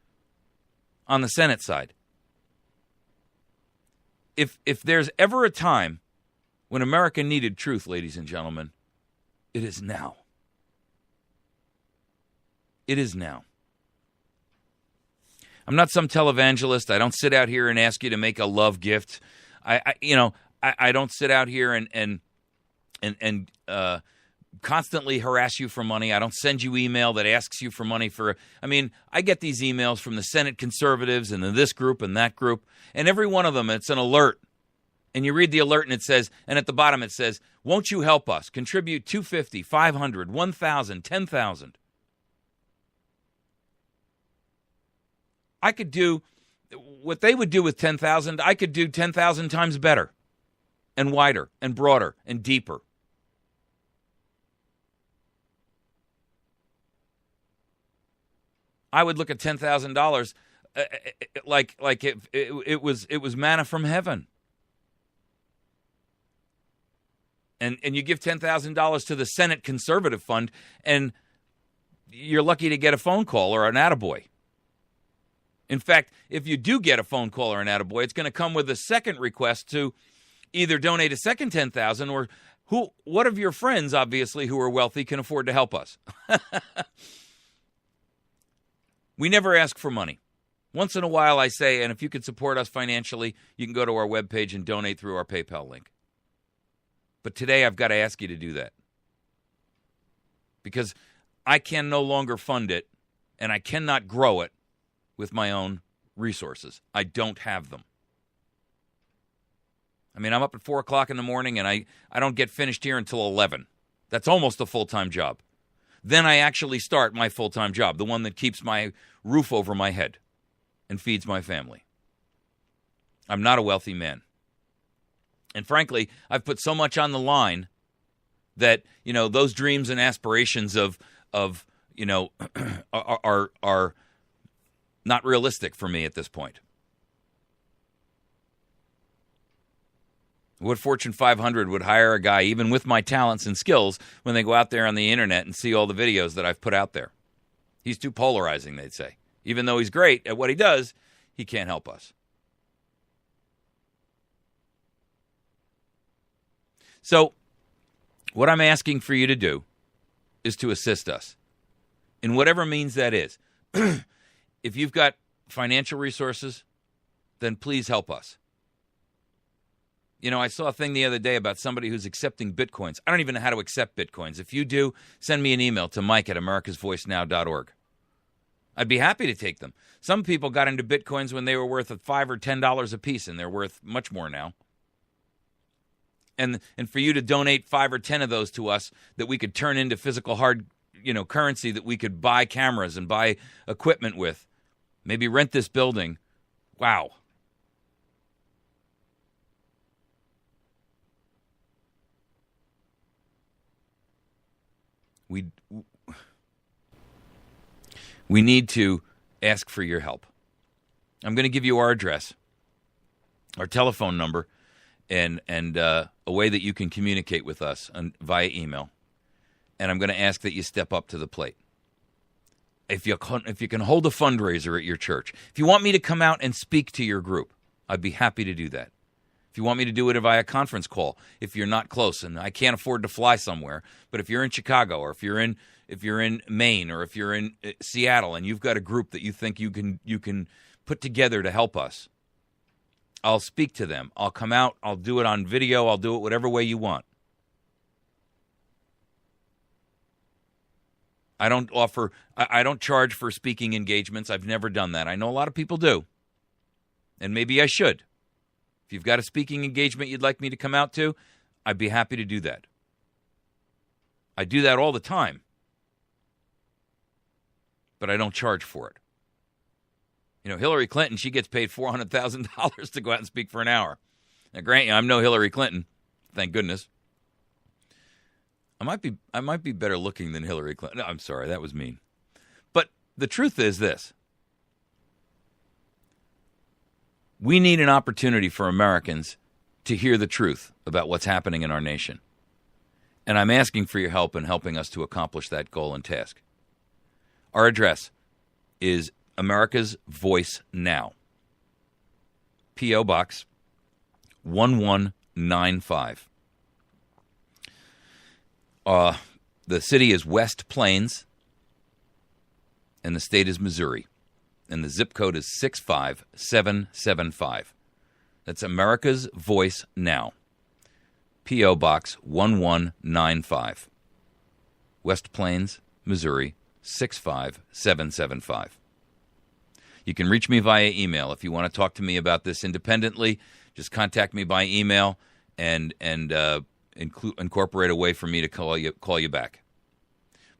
on the Senate side. If there's ever a time when America needed truth, ladies and gentlemen, it is now. It is now. I'm not some televangelist. I don't sit out here and ask you to make a love gift. I don't sit out here and constantly harass you for money. I don't send you email that asks you for money for. I get these emails from the Senate conservatives and this group and that group, and every one of them, it's an alert. And you read the alert and it says, and at the bottom it says, won't you help us? Contribute $250, $500, $1,000, $10,000. I could do what they would do with 10,000. I could do 10,000 times better and wider and broader and deeper. I would look at $10,000 like it was manna from heaven. And you give $10,000 to the Senate Conservative Fund, and you're lucky to get a phone call or an attaboy. In fact, if you do get a phone call or an attaboy, it's going to come with a second request to either donate a second $10,000 or what of your friends, obviously, who are wealthy can afford to help us. We never ask for money. Once in a while I say, and if you could support us financially, you can go to our webpage and donate through our PayPal link. But today I've got to ask you to do that. Because I can no longer fund it, and I cannot grow it with my own resources. I don't have them. I'm up at 4 o'clock in the morning, and I don't get finished here until 11. That's almost a full-time job. Then I actually start my full-time job, the one that keeps my roof over my head and feeds my family. I'm not a wealthy man. And frankly, I've put so much on the line that, those dreams and aspirations of are not realistic for me at this point. What Fortune 500 would hire a guy, even with my talents and skills, when they go out there on the internet and see all the videos that I've put out there? He's too polarizing, they'd say. Even though he's great at what he does, he can't help us. So, what I'm asking for you to do is to assist us in whatever means that is. If you've got financial resources, then please help us. I saw a thing the other day about somebody who's accepting Bitcoins. I don't even know how to accept Bitcoins. If you do, send me an email to mike@AmericasVoiceNow.org. I'd be happy to take them. Some people got into Bitcoins when they were worth $5 or $10 a piece, and they're worth much more now. And for you to donate 5 or 10 of those to us that we could turn into physical hard, currency that we could buy cameras and buy equipment with, maybe rent this building. Wow. We need to ask for your help. I'm going to give you our address, our telephone number, and a way that you can communicate with us via email. And I'm going to ask that you step up to the plate. If you can hold a fundraiser at your church, if you want me to come out and speak to your group, I'd be happy to do that. If you want me to do it via conference call, if you're not close and I can't afford to fly somewhere, but if you're in Chicago or if you're in Maine or if you're in Seattle and you've got a group that you think you can put together to help us, I'll speak to them. I'll come out. I'll do it on video. I'll do it whatever way you want. I don't charge for speaking engagements. I've never done that. I know a lot of people do, and maybe I should. If you've got a speaking engagement you'd like me to come out to, I'd be happy to do that. I do that all the time, but I don't charge for it. Hillary Clinton, she gets paid $400,000 to go out and speak for an hour. Now, grant you, I'm no Hillary Clinton, thank goodness. I might be better looking than Hillary Clinton. No, I'm sorry, that was mean. But the truth is this. We need an opportunity for Americans to hear the truth about what's happening in our nation. And I'm asking for your help in helping us to accomplish that goal and task. Our address is America's Voice Now. P.O. Box 1195. The city is West Plains, and the state is Missouri. And the zip code is 65775. That's America's Voice Now. P.O. Box 1195. West Plains, Missouri, 65775. You can reach me via email. If you want to talk to me about this independently, just contact me by email and incorporate a way for me to call you back.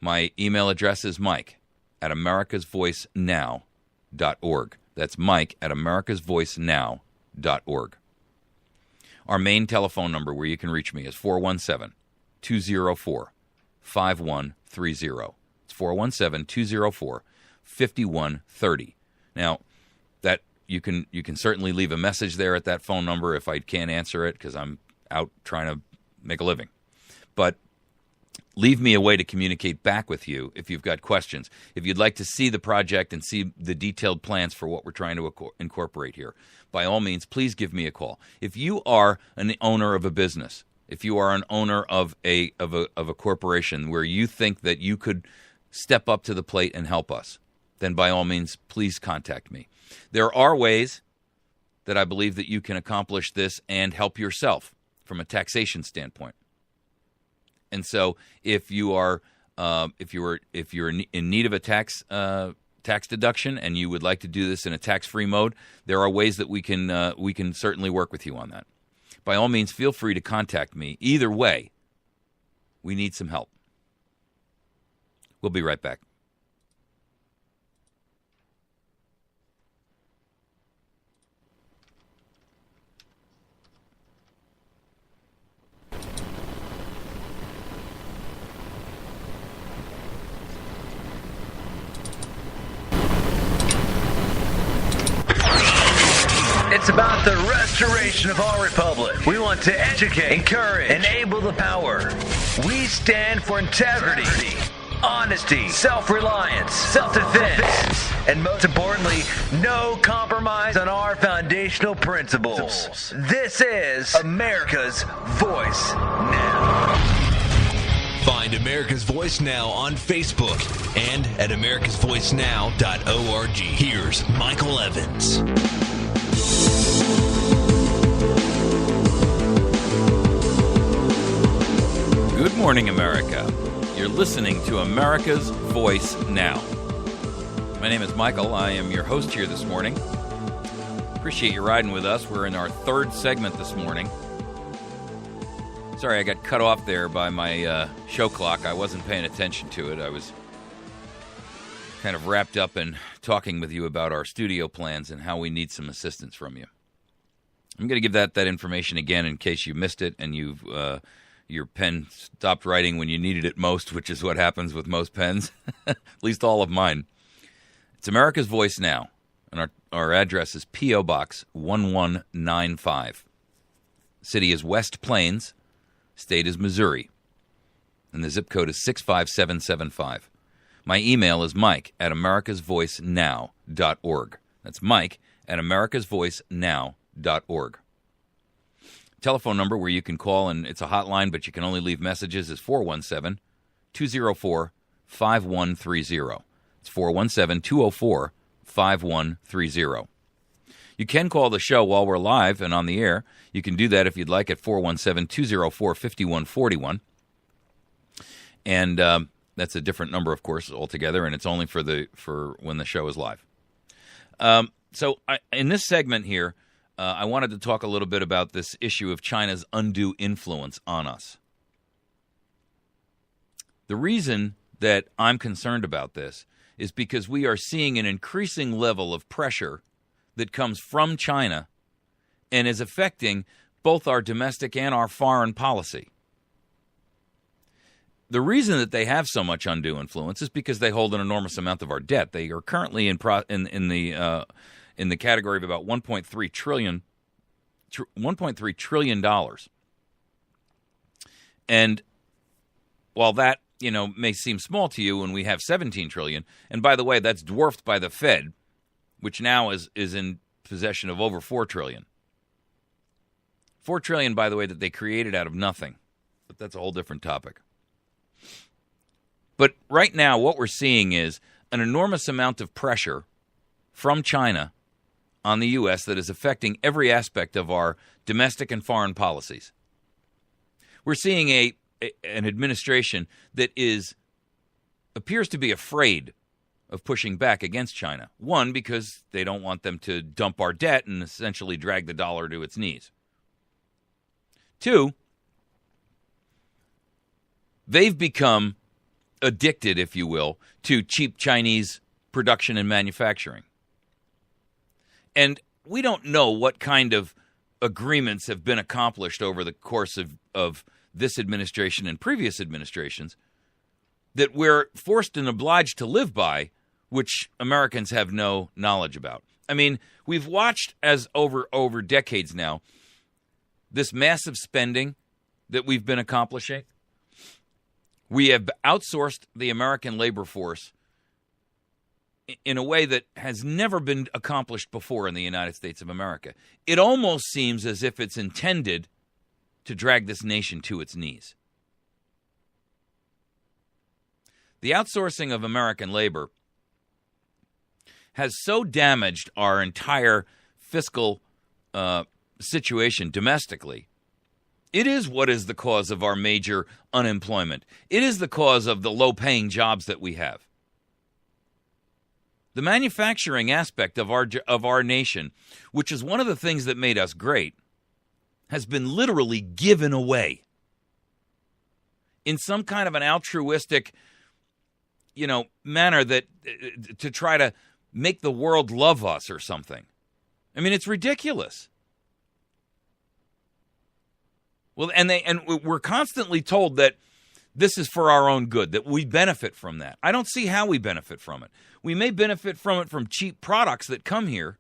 My email address is mike@americasvoicenow.org. That's mike@americasvoicenow.org. Our main telephone number where you can reach me is 417-204-5130. It's 417-204-5130. Now, that you can certainly leave a message there at that phone number if I can't answer it because I'm out trying to make a living. But leave me a way to communicate back with you if you've got questions. If you'd like to see the project and see the detailed plans for what we're trying to incorporate here, by all means, please give me a call. If you are an owner of a business, if you are an owner of a corporation where you think that you could step up to the plate and help us, then by all means, please contact me. There are ways that I believe that you can accomplish this and help yourself from a taxation standpoint. And so, if you're in need of a tax deduction and you would like to do this in a tax-free mode, there are ways that we can certainly work with you on that. By all means, feel free to contact me. Either way, We need some help. We'll be right back. It's about the restoration of our republic. We want to educate, encourage, enable the power. We stand for integrity, honesty, self-reliance, self-defense, and most importantly, no compromise on our foundational principles. This is America's Voice Now. Find America's Voice Now on Facebook and at AmericasVoiceNow.org. Here's Michael Evans. Good morning, America. You're listening to America's Voice Now. My name is Michael. I am your host here this morning. Appreciate you riding with us. We're in our third segment this morning. Sorry, I got cut off there by my show clock. I wasn't paying attention to it. I was kind of wrapped up in talking with you about our studio plans and how we need some assistance from you. I'm going to give that information again in case you missed it and your pen stopped writing when you needed it most, which is what happens with most pens, at least all of mine. It's America's Voice Now, and our address is P.O. Box 1195. City is West Plains, state is Missouri, and the zip code is 65775. My email is mike@americasvoicenow.org. That's mike@americasvoicenow.org. Telephone number where you can call, and it's a hotline, but you can only leave messages, is 417-204-5130. It's 417-204-5130. You can call the show while we're live and on the air. You can do that if you'd like at 417-204-5141. And that's a different number, of course, altogether, and it's only for when the show is live. In this segment here, I wanted to talk a little bit about this issue of China's undue influence on us. The reason that I'm concerned about this is because we are seeing an increasing level of pressure that comes from China and is affecting both our domestic and our foreign policy. The reason that they have so much undue influence is because they hold an enormous amount of our debt. They are currently in the category of about $1.3 trillion. And while that, may seem small to you when we have $17 trillion, and by the way, that's dwarfed by the Fed, which now is in possession of over $4 trillion. $4 trillion, by the way, that they created out of nothing. But that's a whole different topic. But right now, what we're seeing is an enormous amount of pressure from China on the U.S. that is affecting every aspect of our domestic and foreign policies. We're seeing an administration that appears to be afraid of pushing back against China. One, because they don't want them to dump our debt and essentially drag the dollar to its knees. Two, they've become addicted, if you will, to cheap Chinese production and manufacturing. And we don't know what kind of agreements have been accomplished over the course of this administration and previous administrations that we're forced and obliged to live by, which Americans have no knowledge about. I mean, we've watched as over decades now, this massive spending that we've been accomplishing. We have outsourced the American labor force in a way that has never been accomplished before in the United States of America. It almost seems as if it's intended to drag this nation to its knees. The outsourcing of American labor has so damaged our entire fiscal situation domestically. It is what is the cause of our major unemployment. It is the cause of the low-paying jobs that we have. The manufacturing aspect of our nation, which is one of the things that made us great, has been literally given away. in some kind of an altruistic, manner that to try to make the world love us or something. I mean, it's ridiculous. Well, and we're constantly told that this is for our own good, that we benefit from that. I don't see how we benefit from it. We may benefit from it from cheap products that come here.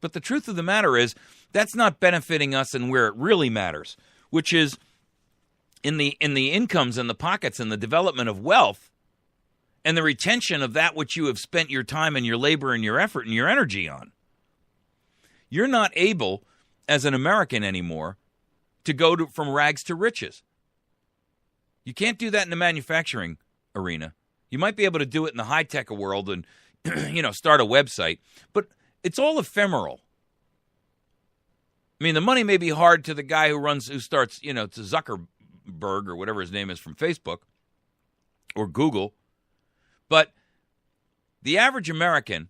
But the truth of the matter is, that's not benefiting us and where it really matters, which is in the incomes and the pockets and the development of wealth and the retention of that which you have spent your time and your labor and your effort and your energy on. You're not able, as an American anymore, to go from rags to riches. You can't do that in the manufacturing arena. You might be able to do it in the high-tech world and, start a website, but it's all ephemeral. I mean, the money may be hard to the guy who starts, to Zuckerberg or whatever his name is from Facebook or Google, but the average American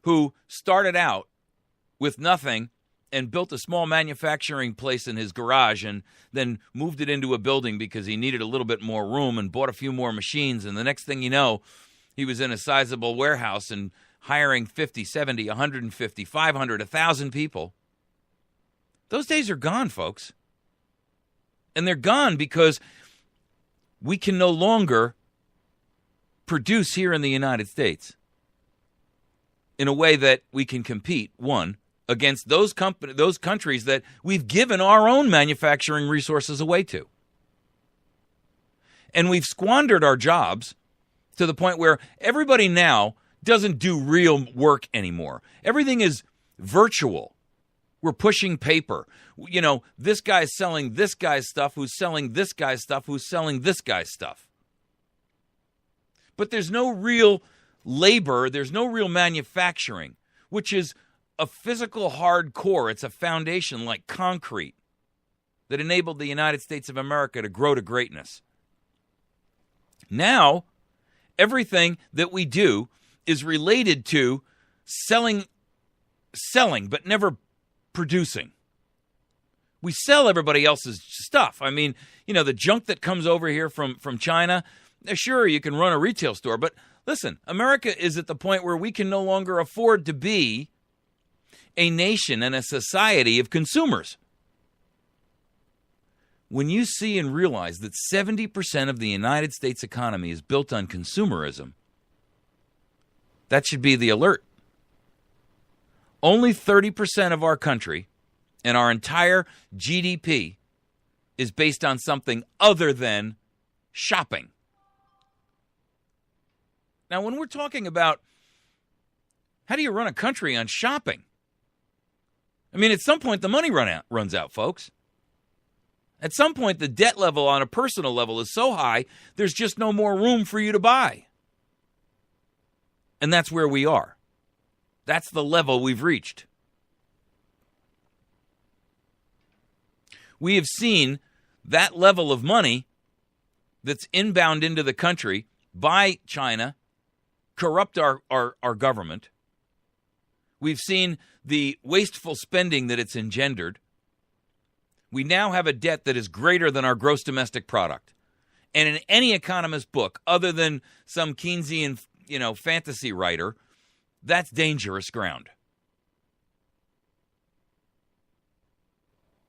who started out with nothing and built a small manufacturing place in his garage and then moved it into a building because he needed a little bit more room and bought a few more machines. And the next thing you know, he was in a sizable warehouse and hiring 50, 70, 150, 500, 1,000 people. Those days are gone, folks. And they're gone because we can no longer produce here in the United States in a way that we can compete, one, against those countries that we've given our own manufacturing resources away to. And we've squandered our jobs to the point where everybody now doesn't do real work anymore. Everything is virtual. We're pushing paper. This guy's selling this guy's stuff, who's selling this guy's stuff, who's selling this guy's stuff. But there's no real labor, there's no real manufacturing, which is a physical hard core. It's a foundation like concrete that enabled the United States of America to grow to greatness. Now, everything that we do is related to selling, but never producing. We sell everybody else's stuff. I mean, the junk that comes over here from China, sure, you can run a retail store, but listen, America is at the point where we can no longer afford to be a nation and a society of consumers. When you see and realize that 70% of the United States economy is built on consumerism, that should be the alert. Only 30% of our country and our entire GDP is based on something other than shopping. Now, when we're talking about how do you run a country on shopping? I mean, at some point, the money runs out, folks. At some point, the debt level on a personal level is so high, there's just no more room for you to buy. And that's where we are. That's the level we've reached. We have seen that level of money that's inbound into the country by China corrupt our government. We've seen the wasteful spending that it's engendered. We now have a debt that is greater than our gross domestic product. And in any economist book, other than some Keynesian, fantasy writer, that's dangerous ground.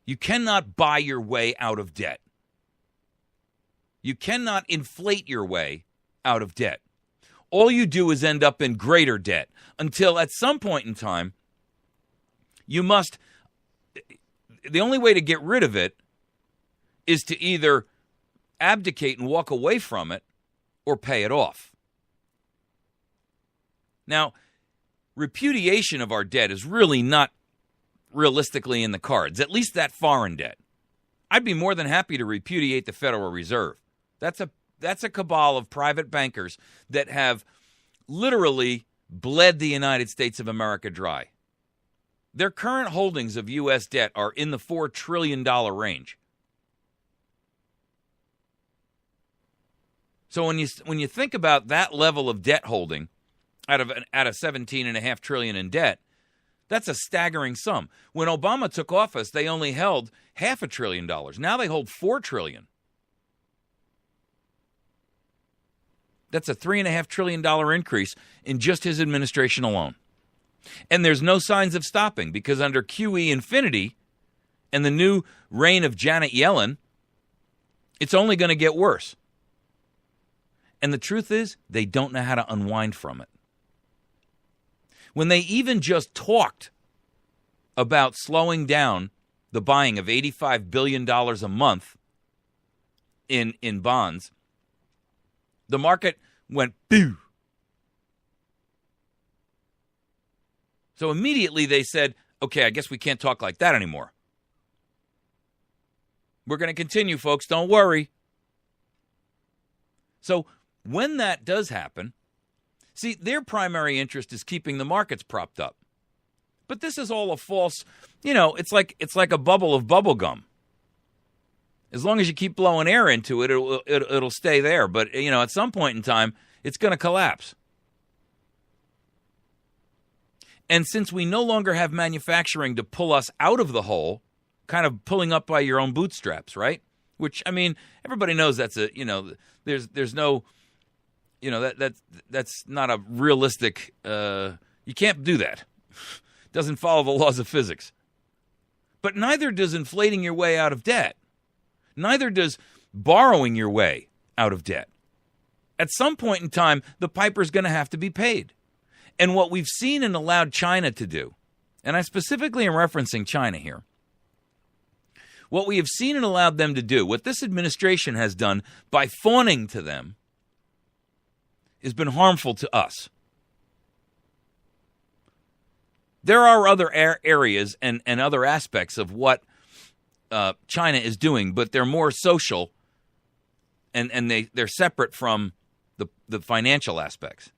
You cannot buy your way out of debt. You cannot inflate your way out of debt. All you do is end up in greater debt until at some point in time, you must, the only way to get rid of it is to either abdicate and walk away from it or pay it off. Now, repudiation of our debt is really not realistically in the cards, at least that foreign debt. I'd be more than happy to repudiate the Federal Reserve. That's a cabal of private bankers that have literally bled the United States of America dry. Their current holdings of U.S. debt are in the $4 trillion range. So when you think about that level of debt holding out of $17.5 trillion in debt, That's a staggering sum. When Obama took office, they only held $500 billion. Now they hold $4 trillion. That's a $3.5 trillion increase in just his administration alone. And there's no signs of stopping because under QE infinity and the new reign of Janet Yellen, it's only going to get worse. And the truth is, they don't know how to unwind from it. When they even just talked about slowing down the buying of $85 billion a month in bonds, the market went boo. So immediately they said, okay, I guess we can't talk like that anymore. We're going to continue, folks. Don't worry. So when that does happen, see, their primary interest is keeping the markets propped up. But this is all a false, it's like a bubble of bubble gum. As long as you keep blowing air into it, it'll stay there. But, at some point in time, it's going to collapse. And since we no longer have manufacturing to pull us out of the hole, kind of pulling up by your own bootstraps, right? Which, everybody knows that's there's no, that's not a realistic, you can't do that. Doesn't follow the laws of physics. But neither does inflating your way out of debt. Neither does borrowing your way out of debt. At some point in time, the piper's going to have to be paid. And what we've seen and allowed China to do, and I specifically am referencing China here, what we have seen and allowed them to do, what this administration has done by fawning to them, has been harmful to us. There are other areas and other aspects of what China is doing, but they're more social and they're separate from the financial aspects.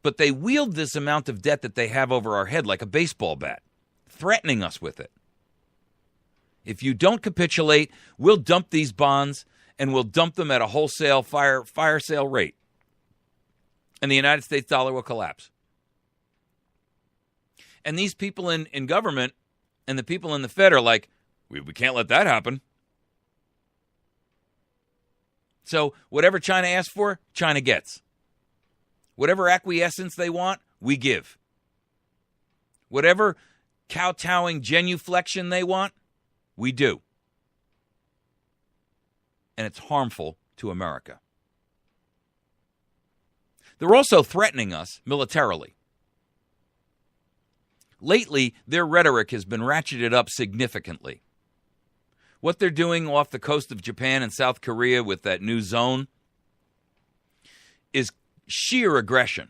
But they wield this amount of debt that they have over our head like a baseball bat, threatening us with it. If you don't capitulate, we'll dump these bonds and we'll dump them at a wholesale fire sale rate. And the United States dollar will collapse. And these people in government and the people in the Fed are like, we can't let that happen. So whatever China asks for, China gets. Whatever acquiescence they want, we give. Whatever kowtowing genuflection they want, we do. And it's harmful to America. They're also threatening us militarily. Lately, their rhetoric has been ratcheted up significantly. What they're doing off the coast of Japan and South Korea with that new zone is sheer aggression.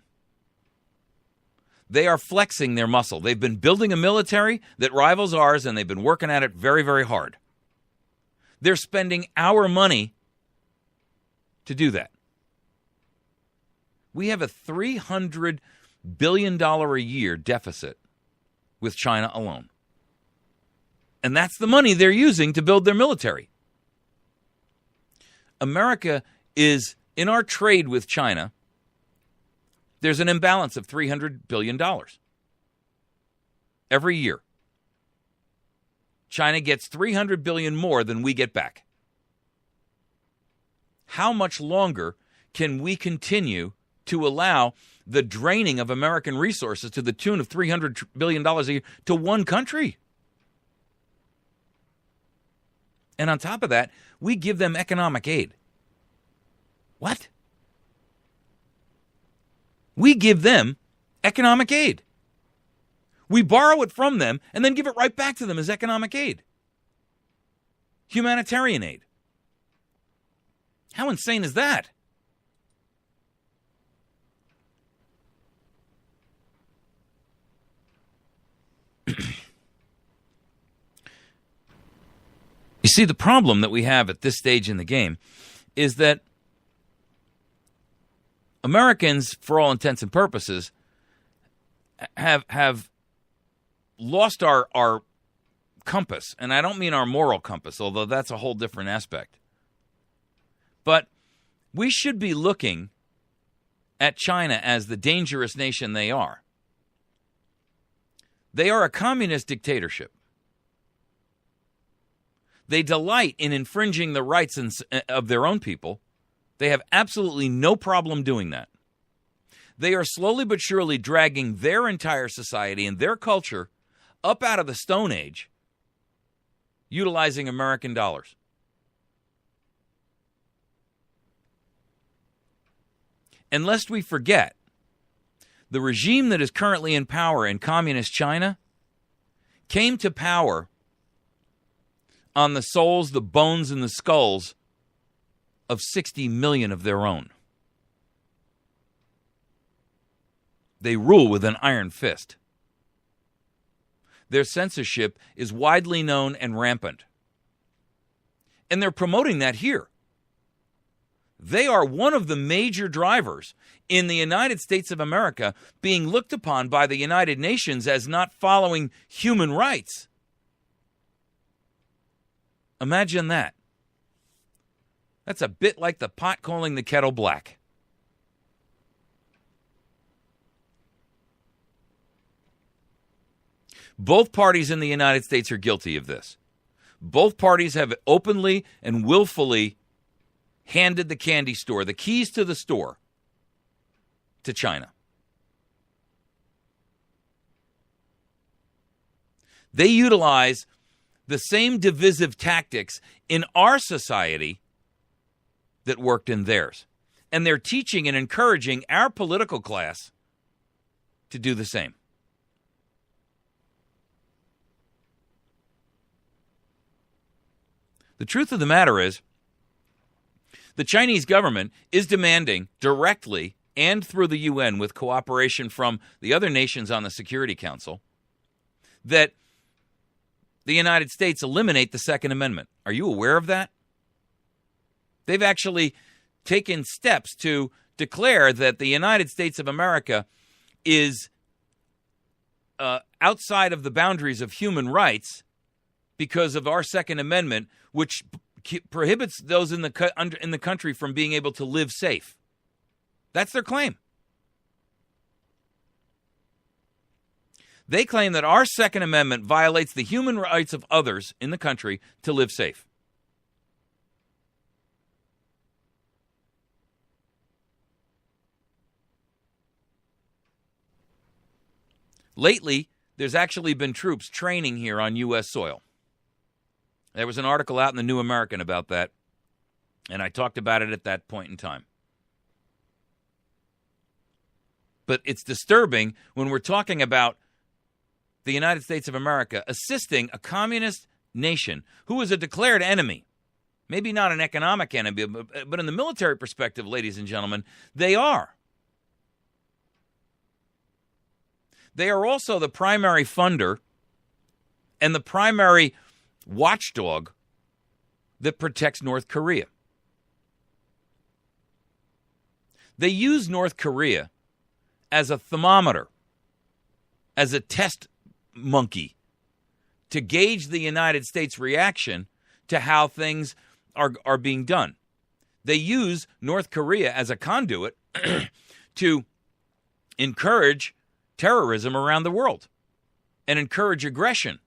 They are flexing their muscle. They've been building a military that rivals ours, and they've been working at it very, very hard. They're spending our money to do that. We have a $300 billion a year deficit with China alone. And that's the money they're using to build their military. America is, in our trade with China, there's an imbalance of $300 billion every year. China gets $300 billion more than we get back. How much longer can we continue to allow the draining of American resources to the tune of $300 billion a year to one country? And on top of that, we give them economic aid. What? We give them economic aid. We borrow it from them and then give it right back to them as economic aid. Humanitarian aid. How insane is that? You see, the problem that we have at this stage in the game is that Americans, for all intents and purposes, have lost our compass. And I don't mean our moral compass, although that's a whole different aspect. But we should be looking at China as the dangerous nation they are. They are a communist dictatorship. They delight in infringing the rights of their own people. They have absolutely no problem doing that. They are slowly but surely dragging their entire society and their culture up out of the Stone Age, utilizing American dollars. And lest we forget, the regime that is currently in power in communist China came to power on the souls, the bones, and the skulls of 60 million of their own. They rule with an iron fist. Their censorship is widely known and rampant. And they're promoting that here. They are one of the major drivers in the United States of America being looked upon by the United Nations as not following human rights. Imagine that. That's a bit like the pot calling the kettle black. Both parties in the United States are guilty of this. Both parties have openly and willfully handed the candy store, the keys to the store, to China. They utilize the same divisive tactics in our society that worked in theirs. And they're teaching and encouraging our political class to do the same. The truth of the matter is, the Chinese government is demanding directly and through the UN with cooperation from the other nations on the Security Council that the United States eliminate the Second Amendment. Are you aware of that? They've actually taken steps to declare that the United States of America is outside of the boundaries of human rights because of our Second Amendment, which prohibits those in the country from being able to live safe. That's their claim. They claim that our Second Amendment violates the human rights of others in the country to live safe. Lately, there's actually been troops training here on U.S. soil. There was an article out in the New American about that, and I talked about it at that point in time. But it's disturbing when we're talking about the United States of America assisting a communist nation who is a declared enemy. Maybe not an economic enemy, but in the military perspective, ladies and gentlemen, they are. They are also the primary funder and the primary watchdog that protects North Korea. They use North Korea as a thermometer, as a test monkey, to gauge the United States' reaction to how things are being done. They use North Korea as a conduit to encourage terrorism around the world and encourage aggression.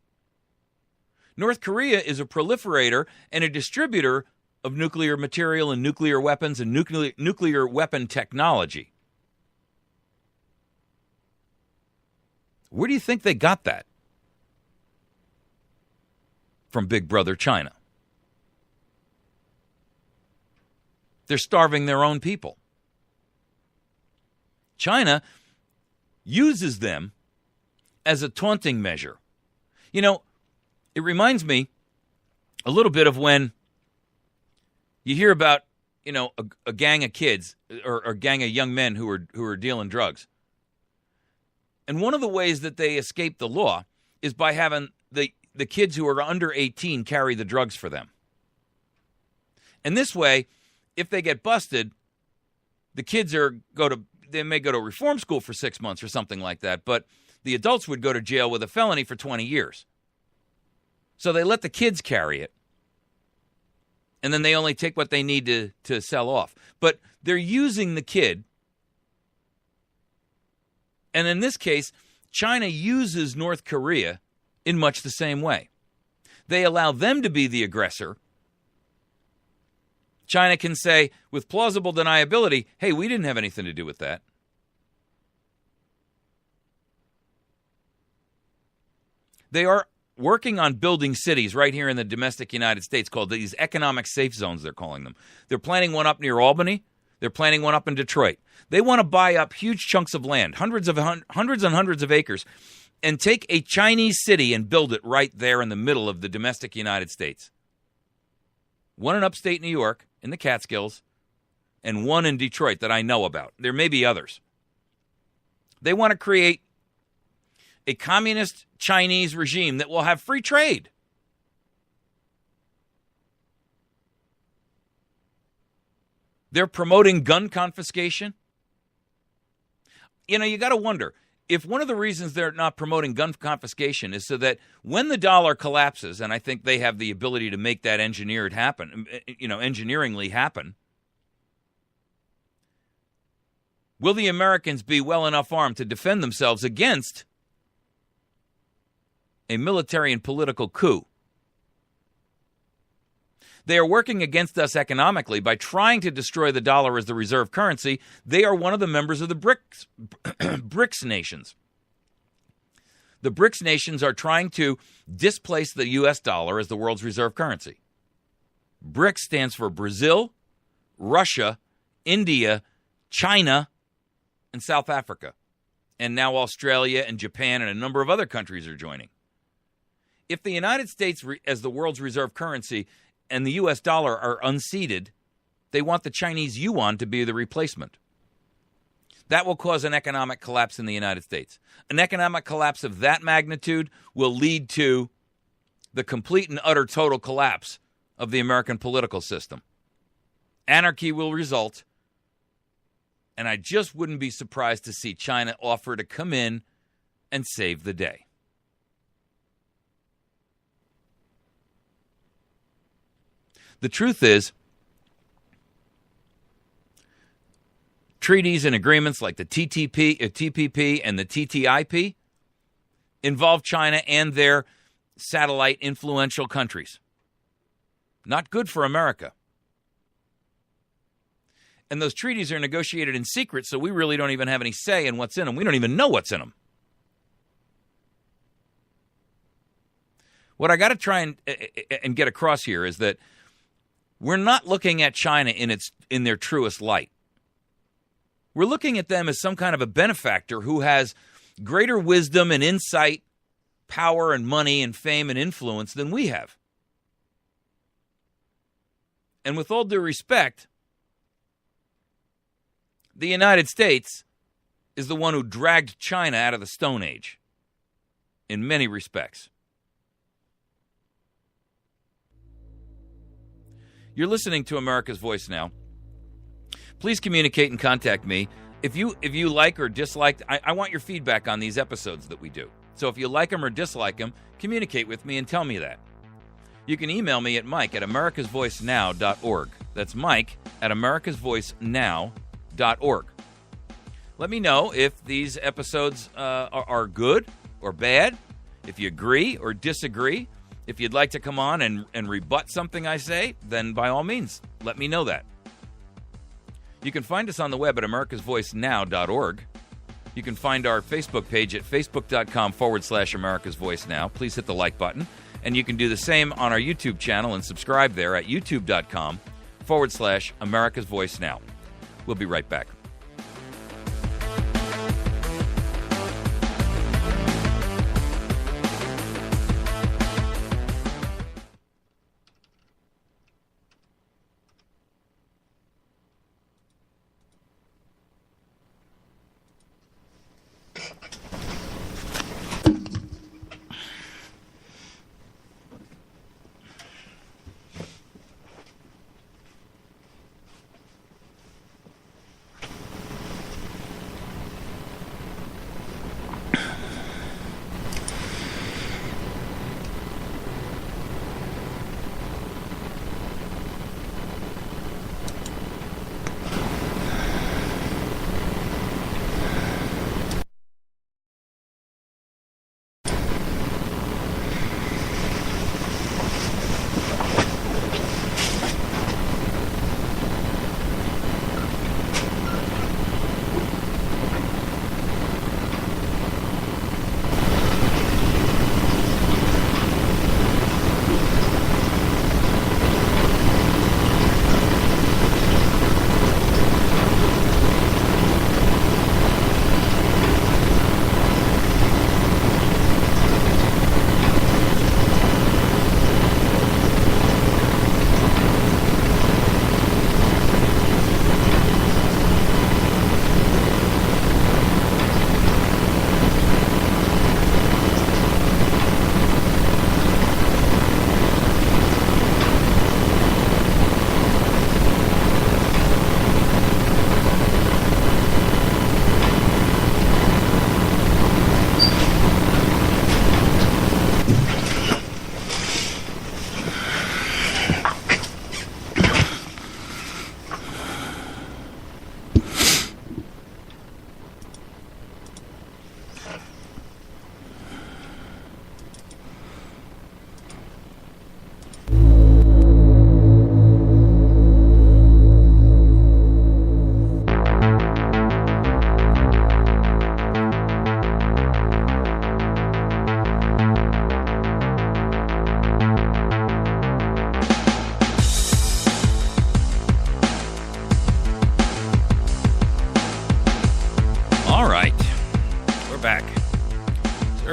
North Korea is a proliferator and a distributor of nuclear material and nuclear weapons and nuclear weapon technology. Where do you think they got that? From Big Brother China. They're starving their own people. China uses them as a taunting measure. You know, it reminds me a little bit of when you hear about, a gang of kids or a gang of young men who are dealing drugs. And one of the ways that they escape the law is by having the kids who are under 18 carry the drugs for them. And this way, if they get busted, the kids they may go to reform school for 6 months or something like that, but the adults would go to jail with a felony for 20 years. So they let the kids carry it, and then they only take what they need to sell off. But they're using the kid, and in this case, China uses North Korea in much the same way. They allow them to be the aggressor. China can say, with plausible deniability, hey, we didn't have anything to do with that. They are working on building cities right here in the domestic United States called these economic safe zones, they're calling them. They're planning one up near Albany. They're planning one up in Detroit. They want to buy up huge chunks of land, hundreds and hundreds of acres, and take a Chinese city and build it right there in the middle of the domestic United States. One in upstate New York, in the Catskills, and one in Detroit that I know about. There may be others. They want to create a communist Chinese regime that will have free trade. They're promoting gun confiscation. You know, you got to wonder if one of the reasons they're not promoting gun confiscation is so that when the dollar collapses, and I think they have the ability to make that engineeringly happen, will the Americans be well enough armed to defend themselves against a military and political coup? They are working against us economically by trying to destroy the dollar as the reserve currency. They are one of the members of the BRICS nations. The BRICS nations are trying to displace the U.S. dollar as the world's reserve currency. BRICS stands for Brazil, Russia, India, China, and South Africa. And now Australia and Japan and a number of other countries are joining. If the United States as the world's reserve currency and the U.S. dollar are unseated, they want the Chinese yuan to be the replacement. That will cause an economic collapse in the United States. An economic collapse of that magnitude will lead to the complete and utter total collapse of the American political system. Anarchy will result, and I just wouldn't be surprised to see China offer to come in and save the day. The truth is, treaties and agreements like the TPP and the TTIP involve China and their satellite influential countries. Not good for America. And those treaties are negotiated in secret, so we really don't even have any say in what's in them. We don't even know what's in them. What I got to try and get across here is that we're not looking at China in their truest light. We're looking at them as some kind of a benefactor who has greater wisdom and insight, power and money and fame and influence than we have. And with all due respect, the United States is the one who dragged China out of the Stone Age in many respects. You're listening to America's Voice Now. Please communicate and contact me. If you like or dislike, I want your feedback on these episodes that we do. So if you like them or dislike them, communicate with me and tell me that. You can email me at mike@americasvoicenow.org. That's mike@americasvoicenow.org. Let me know if these episodes are good or bad, if you agree or disagree. If you'd like to come on and rebut something I say, then by all means, let me know that. You can find us on the web at AmericasVoiceNow.org. You can find our Facebook page at facebook.com/AmericasVoiceNow. Please hit the like button. And you can do the same on our YouTube channel and subscribe there at youtube.com/AmericasVoiceNow. We'll be right back.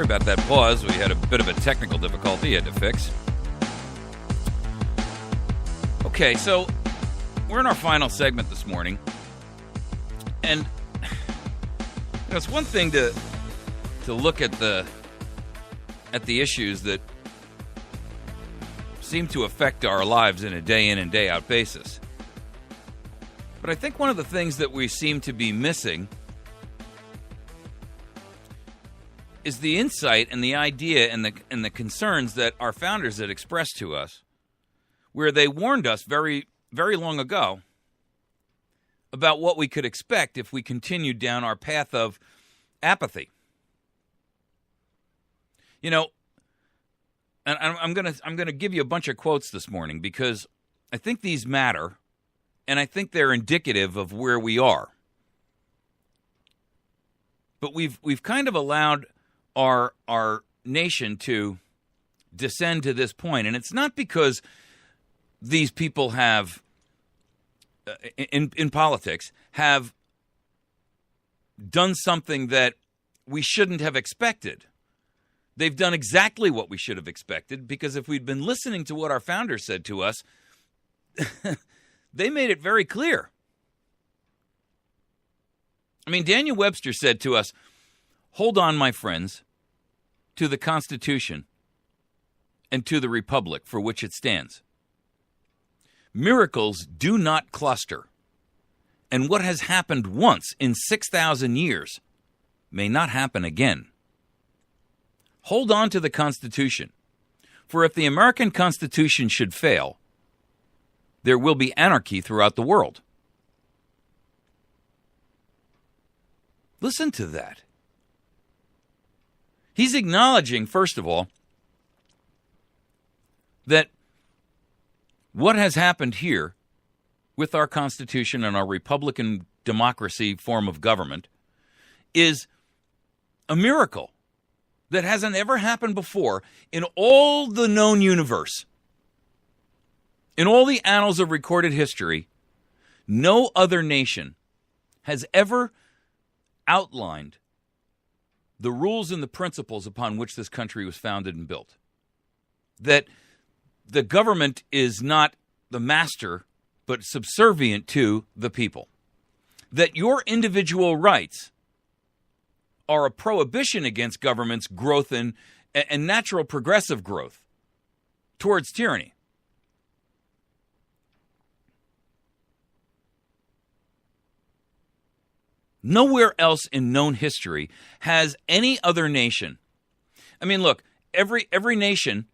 Sorry about that pause. We had a bit of a technical difficulty you had to fix. Okay, so we're in our final segment this morning. And it's one thing to look at the issues that seem to affect our lives in a day in and day out basis. But I think one of the things that we seem to be missing is the insight and the idea and the concerns that our founders had expressed to us, where they warned us very, very long ago about what we could expect if we continued down our path of apathy. You know, and I'm gonna give you a bunch of quotes this morning because I think these matter, and I think they're indicative of where we are. But we've kind of allowed our nation to descend to this point, and it's not because these people have in politics have done something that we shouldn't have expected. They've done exactly what we should have expected, because if we'd been listening to what our founders said to us, they made it very clear. I mean, Daniel Webster said to us, "Hold on, my friends, to the Constitution and to the Republic for which it stands. Miracles do not cluster, and what has happened once in 6,000 years may not happen again. Hold on to the Constitution, for if the American Constitution should fail, there will be anarchy throughout the world." Listen to that. He's acknowledging, first of all, that what has happened here with our Constitution and our Republican democracy form of government is a miracle that hasn't ever happened before in all the known universe. In all the annals of recorded history, no other nation has ever outlined the rules and the principles upon which this country was founded and built. That the government is not the master, but subservient to the people. That your individual rights are a prohibition against government's growth and natural progressive growth towards tyranny. Nowhere else in known history has any other nation. I mean, look, every nation,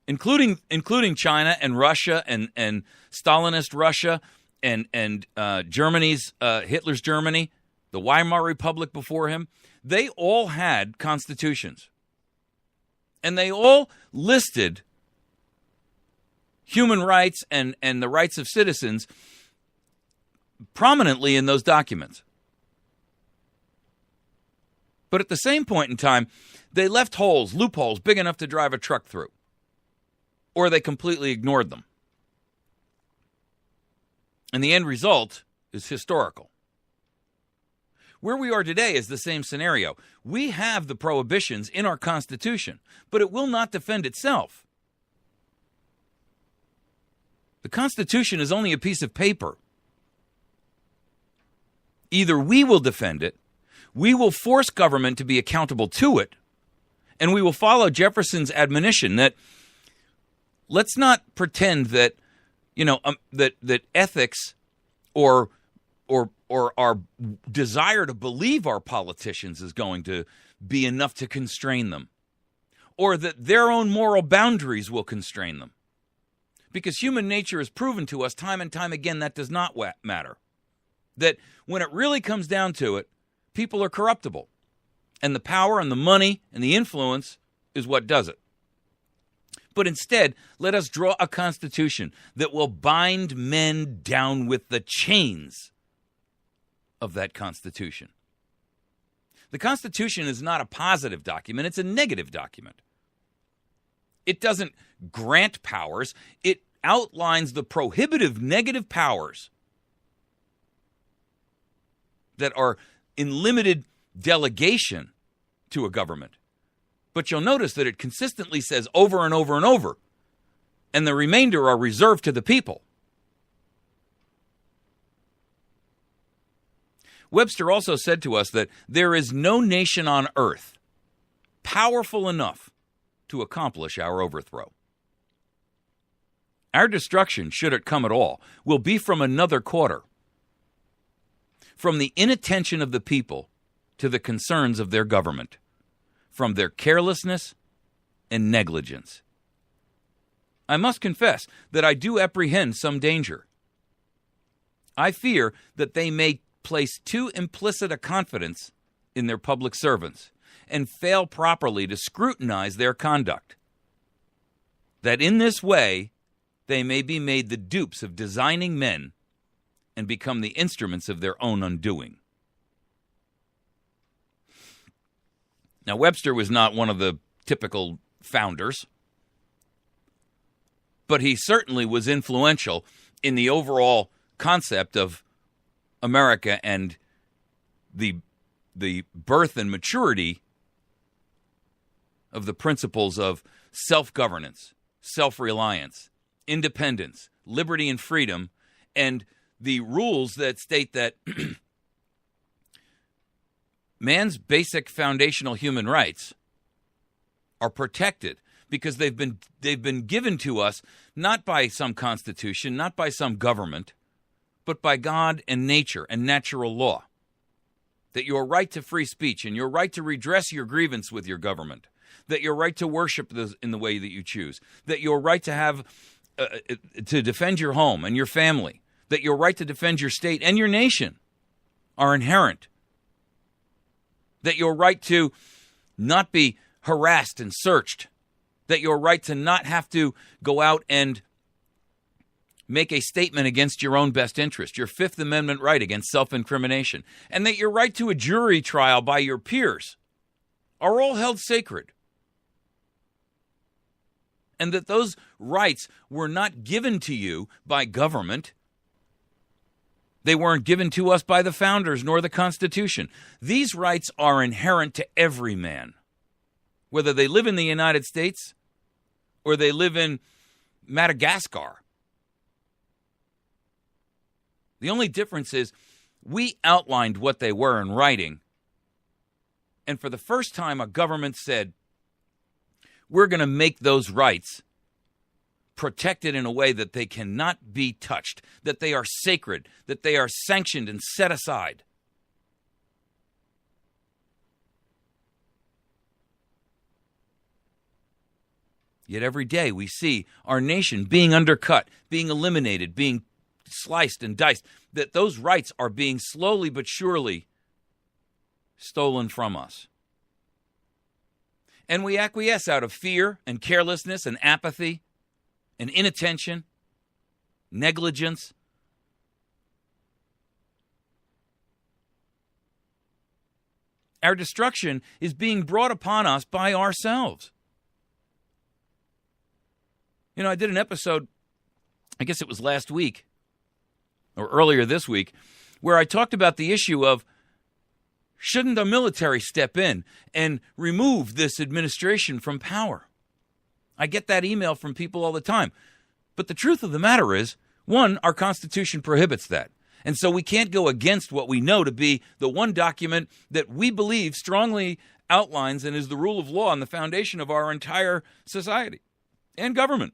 including China and Russia and Stalinist Russia and Germany's Hitler's Germany, the Weimar Republic before him, they all had constitutions, and they all listed human rights and the rights of citizens prominently in those documents. But at the same point in time, they left holes, loopholes, big enough to drive a truck through. Or they completely ignored them. And the end result is historical. Where we are today is the same scenario. We have the prohibitions in our Constitution, but it will not defend itself. The Constitution is only a piece of paper. Either we will defend it, we will force government to be accountable to it, and we will follow Jefferson's admonition that let's not pretend that, that ethics or our desire to believe our politicians is going to be enough to constrain them, or that their own moral boundaries will constrain them. Because human nature has proven to us time and time again that does not matter. That when it really comes down to it, people are corruptible, and the power and the money and the influence is what does it. But instead, let us draw a constitution that will bind men down with the chains of that constitution. The Constitution is not a positive document, it's a negative document. It doesn't grant powers, it outlines the prohibitive negative powers that are in limited delegation to a government. But you'll notice that it consistently says over and over and over, and the remainder are reserved to the people. Webster also said to us that there is no nation on earth powerful enough to accomplish our overthrow. Our destruction, should it come at all, will be from another quarter, from the inattention of the people to the concerns of their government, from their carelessness and negligence. I must confess that I do apprehend some danger. I fear that they may place too implicit a confidence in their public servants and fail properly to scrutinize their conduct. That in this way, they may be made the dupes of designing men and become the instruments of their own undoing. Now, Webster was not one of the typical founders, but he certainly was influential in the overall concept of America and the birth and maturity of the principles of self-governance, self-reliance, independence, liberty and freedom, and the rules that state that man's basic foundational human rights are protected because they've been given to us not by some constitution, not by some government, but by God and nature and natural law. That your right to free speech and your right to redress your grievance with your government, that your right to worship in the way that you choose, that your right to have to defend your home and your family, that your right to defend your state and your nation are inherent, that your right to not be harassed and searched, that your right to not have to go out and make a statement against your own best interest, your Fifth Amendment right against self-incrimination, and that your right to a jury trial by your peers are all held sacred. And that those rights were not given to you by government. They weren't given to us by the founders nor the Constitution. These rights are inherent to every man, whether they live in the United States or they live in Madagascar. The only difference is we outlined what they were in writing, and for the first time a government said, we're going to make those rights protected in a way that they cannot be touched, that they are sacred, that they are sanctioned and set aside. Yet every day we see our nation being undercut, being eliminated, being sliced and diced, that those rights are being slowly but surely stolen from us. And we acquiesce out of fear and carelessness and apathy and inattention, negligence. Our destruction is being brought upon us by ourselves. You know, I did an episode, I guess it was last week or earlier this week, where I talked about the issue of shouldn't the military step in and remove this administration from power? I get that email from people all the time. But the truth of the matter is, one, our Constitution prohibits that. And so we can't go against what we know to be the one document that we believe strongly outlines and is the rule of law and the foundation of our entire society and government.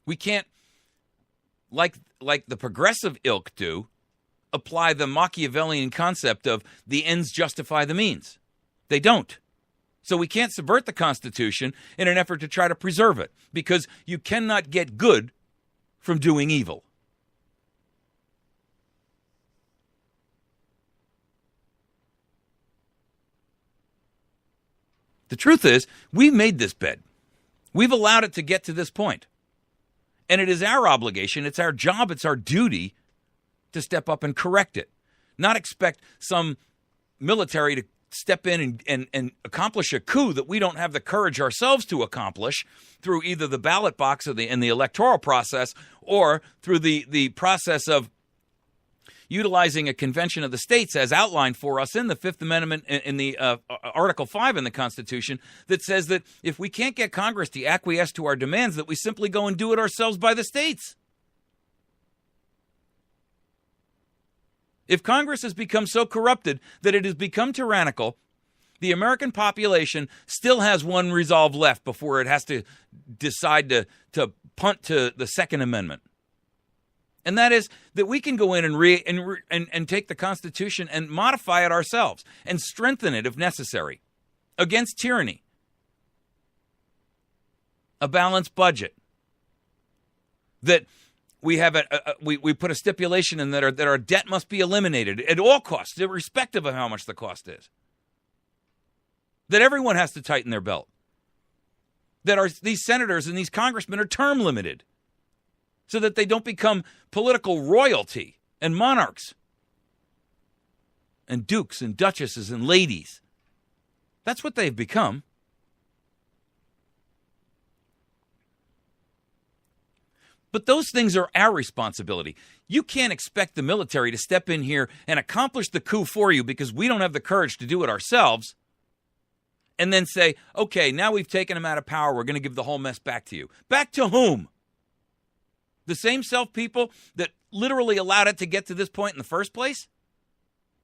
We can't, like the progressive ilk do, apply the Machiavellian concept of the ends justify the means. They don't. So we can't subvert the Constitution in an effort to try to preserve it, because you cannot get good from doing evil. The truth is, we've made this bed. We've allowed it to get to this point. And it is our obligation, it's our job, it's our duty to step up and correct it. Not expect some military to step in and accomplish a coup that we don't have the courage ourselves to accomplish through either the ballot box or in the electoral process, or through the process of, utilizing a convention of the states as outlined for us in the Fifth Amendment, in the Article 5 in the Constitution, that says that if we can't get Congress to acquiesce to our demands, that we simply go and do it ourselves by the states. If Congress has become so corrupted that it has become tyrannical, the American population still has one resolve left before it has to decide to punt to the Second Amendment. And that is that we can go in and take the Constitution and modify it ourselves and strengthen it if necessary against tyranny. A balanced budget. That we have we put a stipulation in that our debt must be eliminated at all costs, irrespective of how much the cost is. That everyone has to tighten their belt. That these senators and these congressmen are term limited, so that they don't become political royalty and monarchs and dukes and duchesses and ladies. That's what they've become. But those things are our responsibility. You can't expect the military to step in here and accomplish the coup for you because we don't have the courage to do it ourselves, and then say, okay, now we've taken them out of power, we're going to give the whole mess back to you. Back to whom? The same self-people that literally allowed it to get to this point in the first place?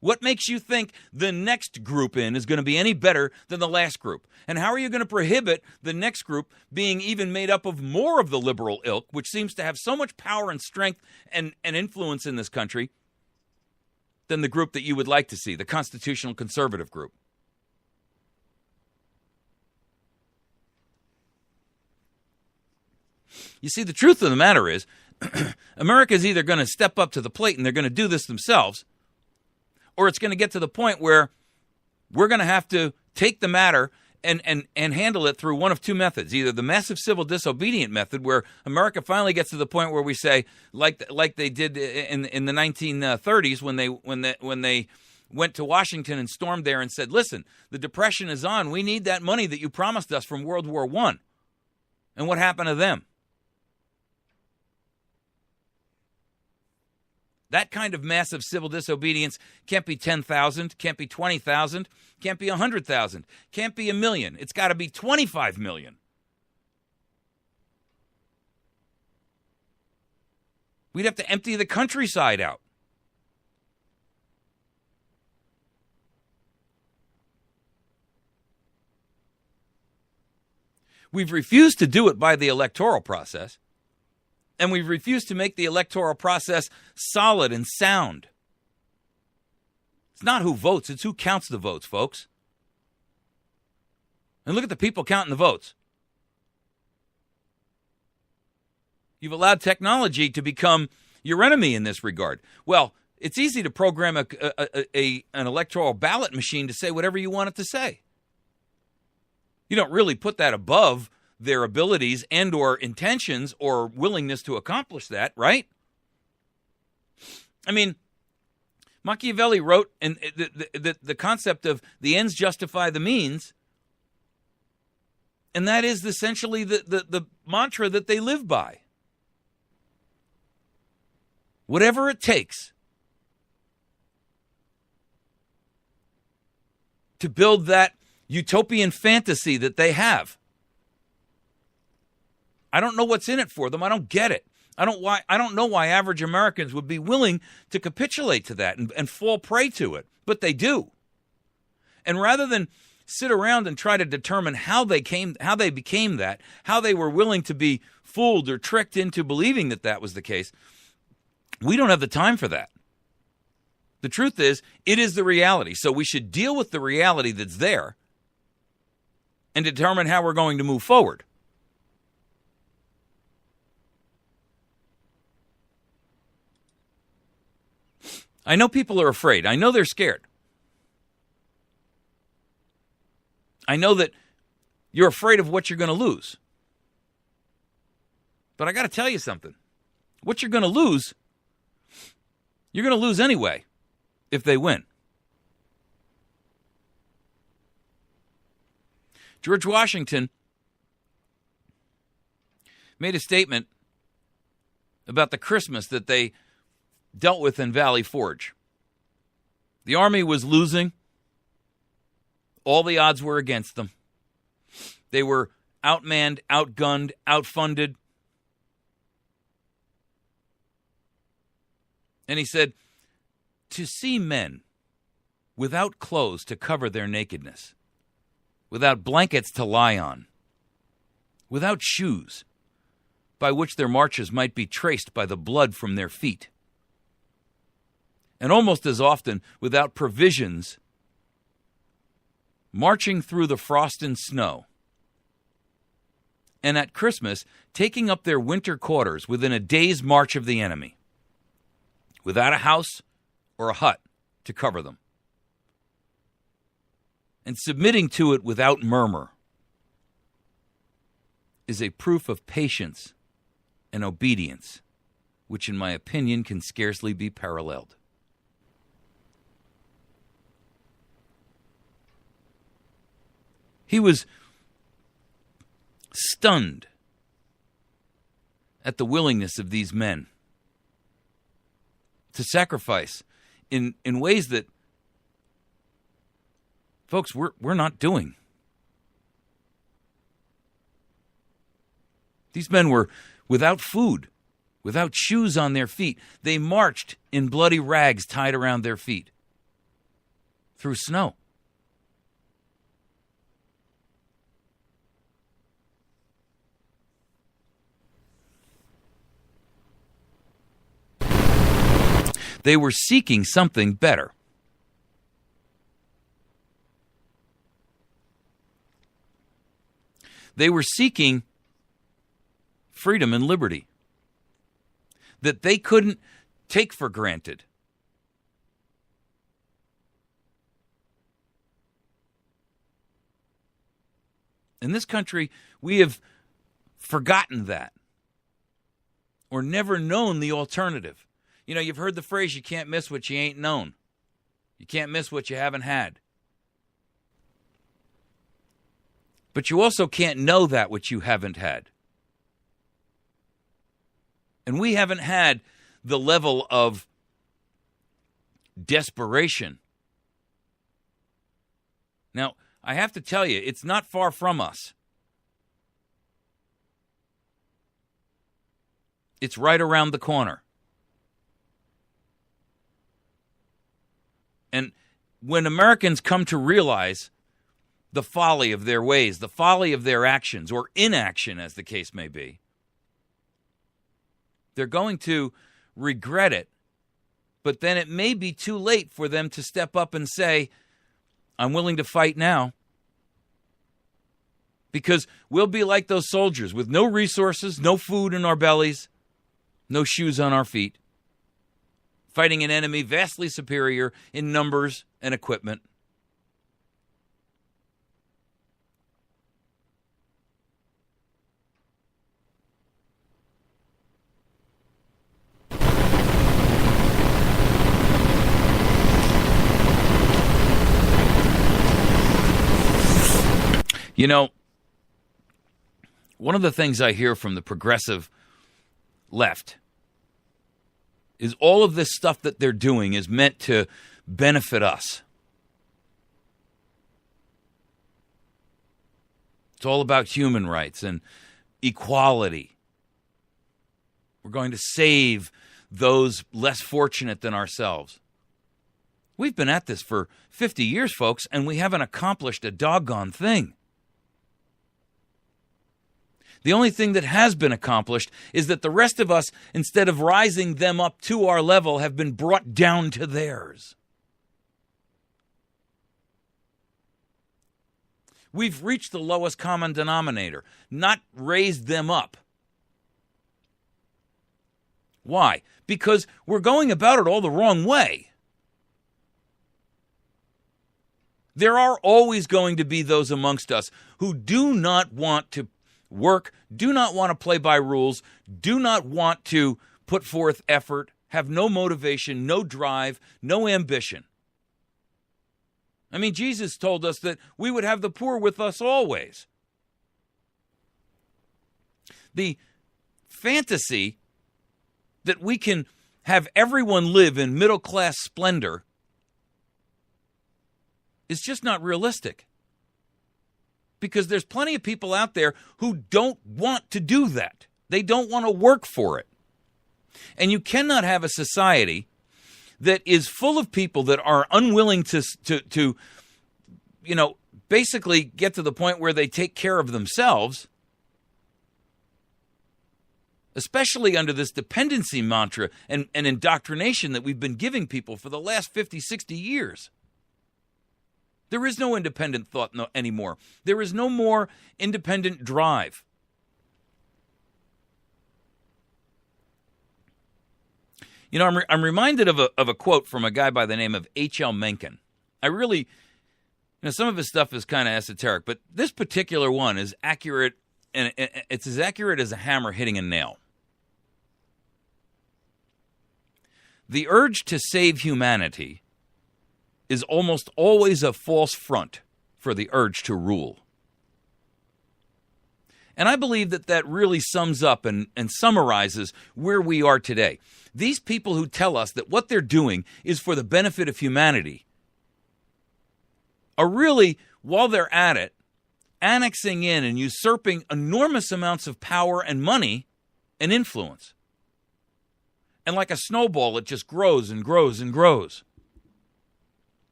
What makes you think the next group in is going to be any better than the last group? And how are you going to prohibit the next group being even made up of more of the liberal ilk, which seems to have so much power and strength and influence in this country, than the group that you would like to see, the constitutional conservative group? You see, the truth of the matter is, America is either going to step up to the plate and they're going to do this themselves, or it's going to get to the point where we're going to have to take the matter and handle it through one of two methods. Either the massive civil disobedient method, where America finally gets to the point where we say, like they did in the 1930s when they went to Washington and stormed there and said, listen, the Depression is on. We need that money that you promised us from World War I. And what happened to them? That kind of massive civil disobedience can't be 10,000, can't be 20,000, can't be 100,000, can't be 1 million. It's got to be 25 million. We'd have to empty the countryside out. We've refused to do it by the electoral process. And we've refused to make the electoral process solid and sound. It's not who votes, it's who counts the votes, folks. And look at the people counting the votes. You've allowed technology to become your enemy in this regard. Well, it's easy to program an electoral ballot machine to say whatever you want it to say. You don't really put that above their abilities and or intentions or willingness to accomplish that, right? I mean, Machiavelli wrote the concept of the ends justify the means, and that is essentially the mantra that they live by. Whatever it takes to build that utopian fantasy that they have. I don't know what's in it for them. I don't get it. I don't know why average Americans would be willing to capitulate to that and fall prey to it, but they do. And rather than sit around and try to determine how they became that, how they were willing to be fooled or tricked into believing that that was the case, we don't have the time for that. The truth is, it is the reality. So we should deal with the reality that's there and determine how we're going to move forward. I know people are afraid. I know they're scared. I know that you're afraid of what you're going to lose. But I got to tell you something. What you're going to lose anyway if they win. George Washington made a statement about the Christmas that they dealt with in Valley Forge. The Army was losing. All the odds were against them. They were outmanned, outgunned, outfunded. And he said, to see men without clothes to cover their nakedness, without blankets to lie on, without shoes by which their marches might be traced by the blood from their feet, and almost as often without provisions, marching through the frost and snow, and at Christmas taking up their winter quarters within a day's march of the enemy, without a house or a hut to cover them, and submitting to it without murmur, is a proof of patience and obedience, which in my opinion can scarcely be paralleled. He was stunned at the willingness of these men to sacrifice in ways that, folks, we're not doing. These men were without food, without shoes on their feet. They marched in bloody rags tied around their feet through snow. They were seeking something better. They were seeking freedom and liberty that they couldn't take for granted. In this country, we have forgotten that or never known the alternative. You know, you've heard the phrase, you can't miss what you ain't known. You can't miss what you haven't had. But you also can't know that which you haven't had. And we haven't had the level of desperation. Now, I have to tell you, it's not far from us. It's right around the corner. And when Americans come to realize the folly of their ways, the folly of their actions, or inaction, as the case may be, they're going to regret it. But then it may be too late for them to step up and say, I'm willing to fight now. Because we'll be like those soldiers with no resources, no food in our bellies, no shoes on our feet, fighting an enemy vastly superior in numbers and equipment. You know, one of the things I hear from the progressive left is all of this stuff that they're doing is meant to benefit us. It's all about human rights and equality. We're going to save those less fortunate than ourselves. We've been at this for 50 years, folks, and we haven't accomplished a doggone thing. The only thing that has been accomplished is that the rest of us, instead of rising them up to our level, have been brought down to theirs. We've reached the lowest common denominator, not raised them up. Why? Because we're going about it all the wrong way. There are always going to be those amongst us who do not want to work, do not want to play by rules, do not want to put forth effort, have no motivation, no drive, no ambition. I mean, Jesus told us that we would have the poor with us always. The fantasy that we can have everyone live in middle-class splendor is just not realistic. Because there's plenty of people out there who don't want to do that. They don't want to work for it. And you cannot have a society that is full of people that are unwilling to basically get to the point where they take care of themselves, especially under this dependency mantra and indoctrination that we've been giving people for the last 50, 60 years. There is no independent thought anymore. There is no more independent drive. You know, I'm reminded of a quote from a guy by the name of H.L. Mencken. Some of his stuff is kind of esoteric, but this particular one is accurate, and it's as accurate as a hammer hitting a nail. The urge to save humanity is almost always a false front for the urge to rule. And I believe that really sums up and summarizes where we are today. These people who tell us that what they're doing is for the benefit of humanity are really, while they're at it, annexing in and usurping enormous amounts of power and money and influence. And like a snowball, it just grows and grows and grows.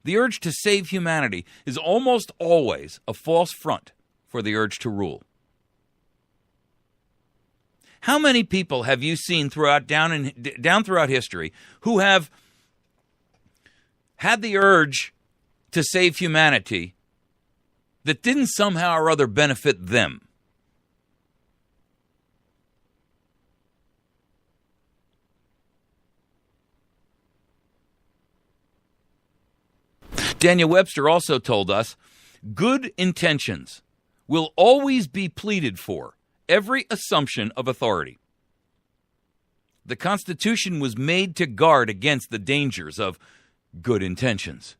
The urge to save humanity is almost always a false front for the urge to rule. How many people have you seen down throughout history who have had the urge to save humanity that didn't somehow or other benefit them? Daniel Webster also told us, good intentions will always be pleaded for every assumption of authority. The Constitution was made to guard against the dangers of good intentions.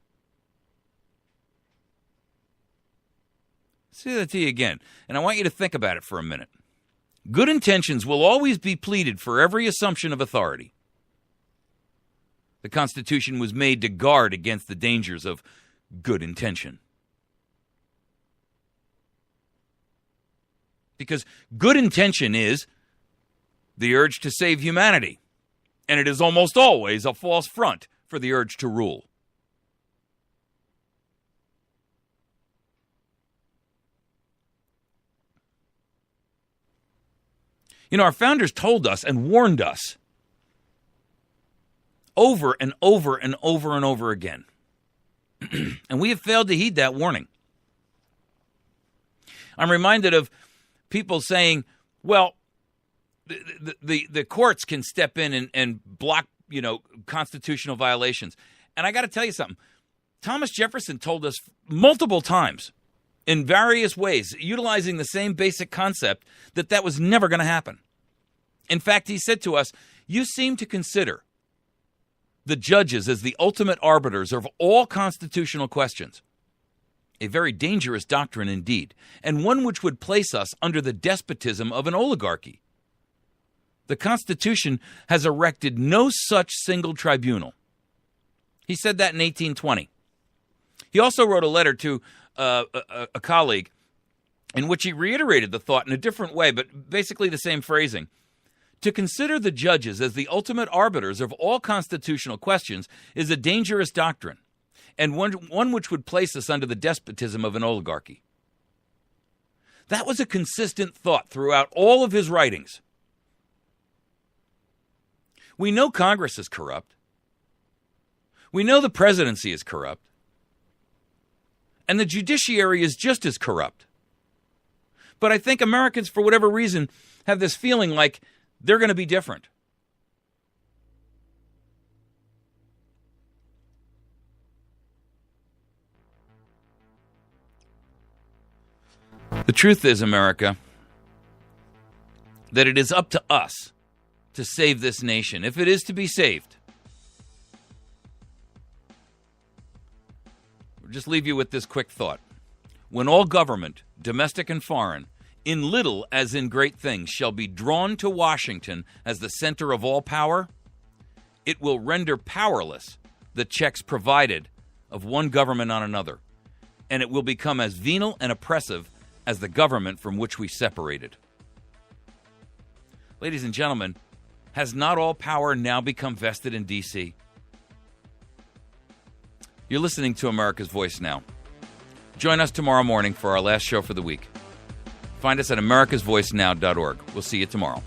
Say that to you again, and I want you to think about it for a minute. Good intentions will always be pleaded for every assumption of authority. The Constitution was made to guard against the dangers of good intention. Because good intention is the urge to save humanity, and it is almost always a false front for the urge to rule. You know, our founders told us and warned us over and over and over and over again. And we have failed to heed that warning. I'm reminded of people saying, well, the courts can step in and block, constitutional violations. And I got to tell you something. Thomas Jefferson told us multiple times in various ways, utilizing the same basic concept, that was never going to happen. In fact, he said to us, you seem to consider the judges as the ultimate arbiters of all constitutional questions. A very dangerous doctrine indeed, and one which would place us under the despotism of an oligarchy. The Constitution has erected no such single tribunal. He said that in 1820. He also wrote a letter to a colleague in which he reiterated the thought in a different way, but basically the same phrasing. To consider the judges as the ultimate arbiters of all constitutional questions is a dangerous doctrine, and one which would place us under the despotism of an oligarchy. That was a consistent thought throughout all of his writings. We know Congress is corrupt. We know the presidency is corrupt. And the judiciary is just as corrupt. But I think Americans, for whatever reason, have this feeling like they're going to be different. The truth is, America, that it is up to us to save this nation, if it is to be saved. I'll just leave you with this quick thought. When all government, domestic and foreign, in little as in great things, shall be drawn to Washington as the center of all power, it will render powerless the checks provided of one government on another, and it will become as venal and oppressive as the government from which we separated. Ladies and gentlemen, has not all power now become vested in D.C.? You're listening to America's Voice Now. Join us tomorrow morning for our last show for the week. Find us at AmericasVoiceNow.org. We'll see you tomorrow.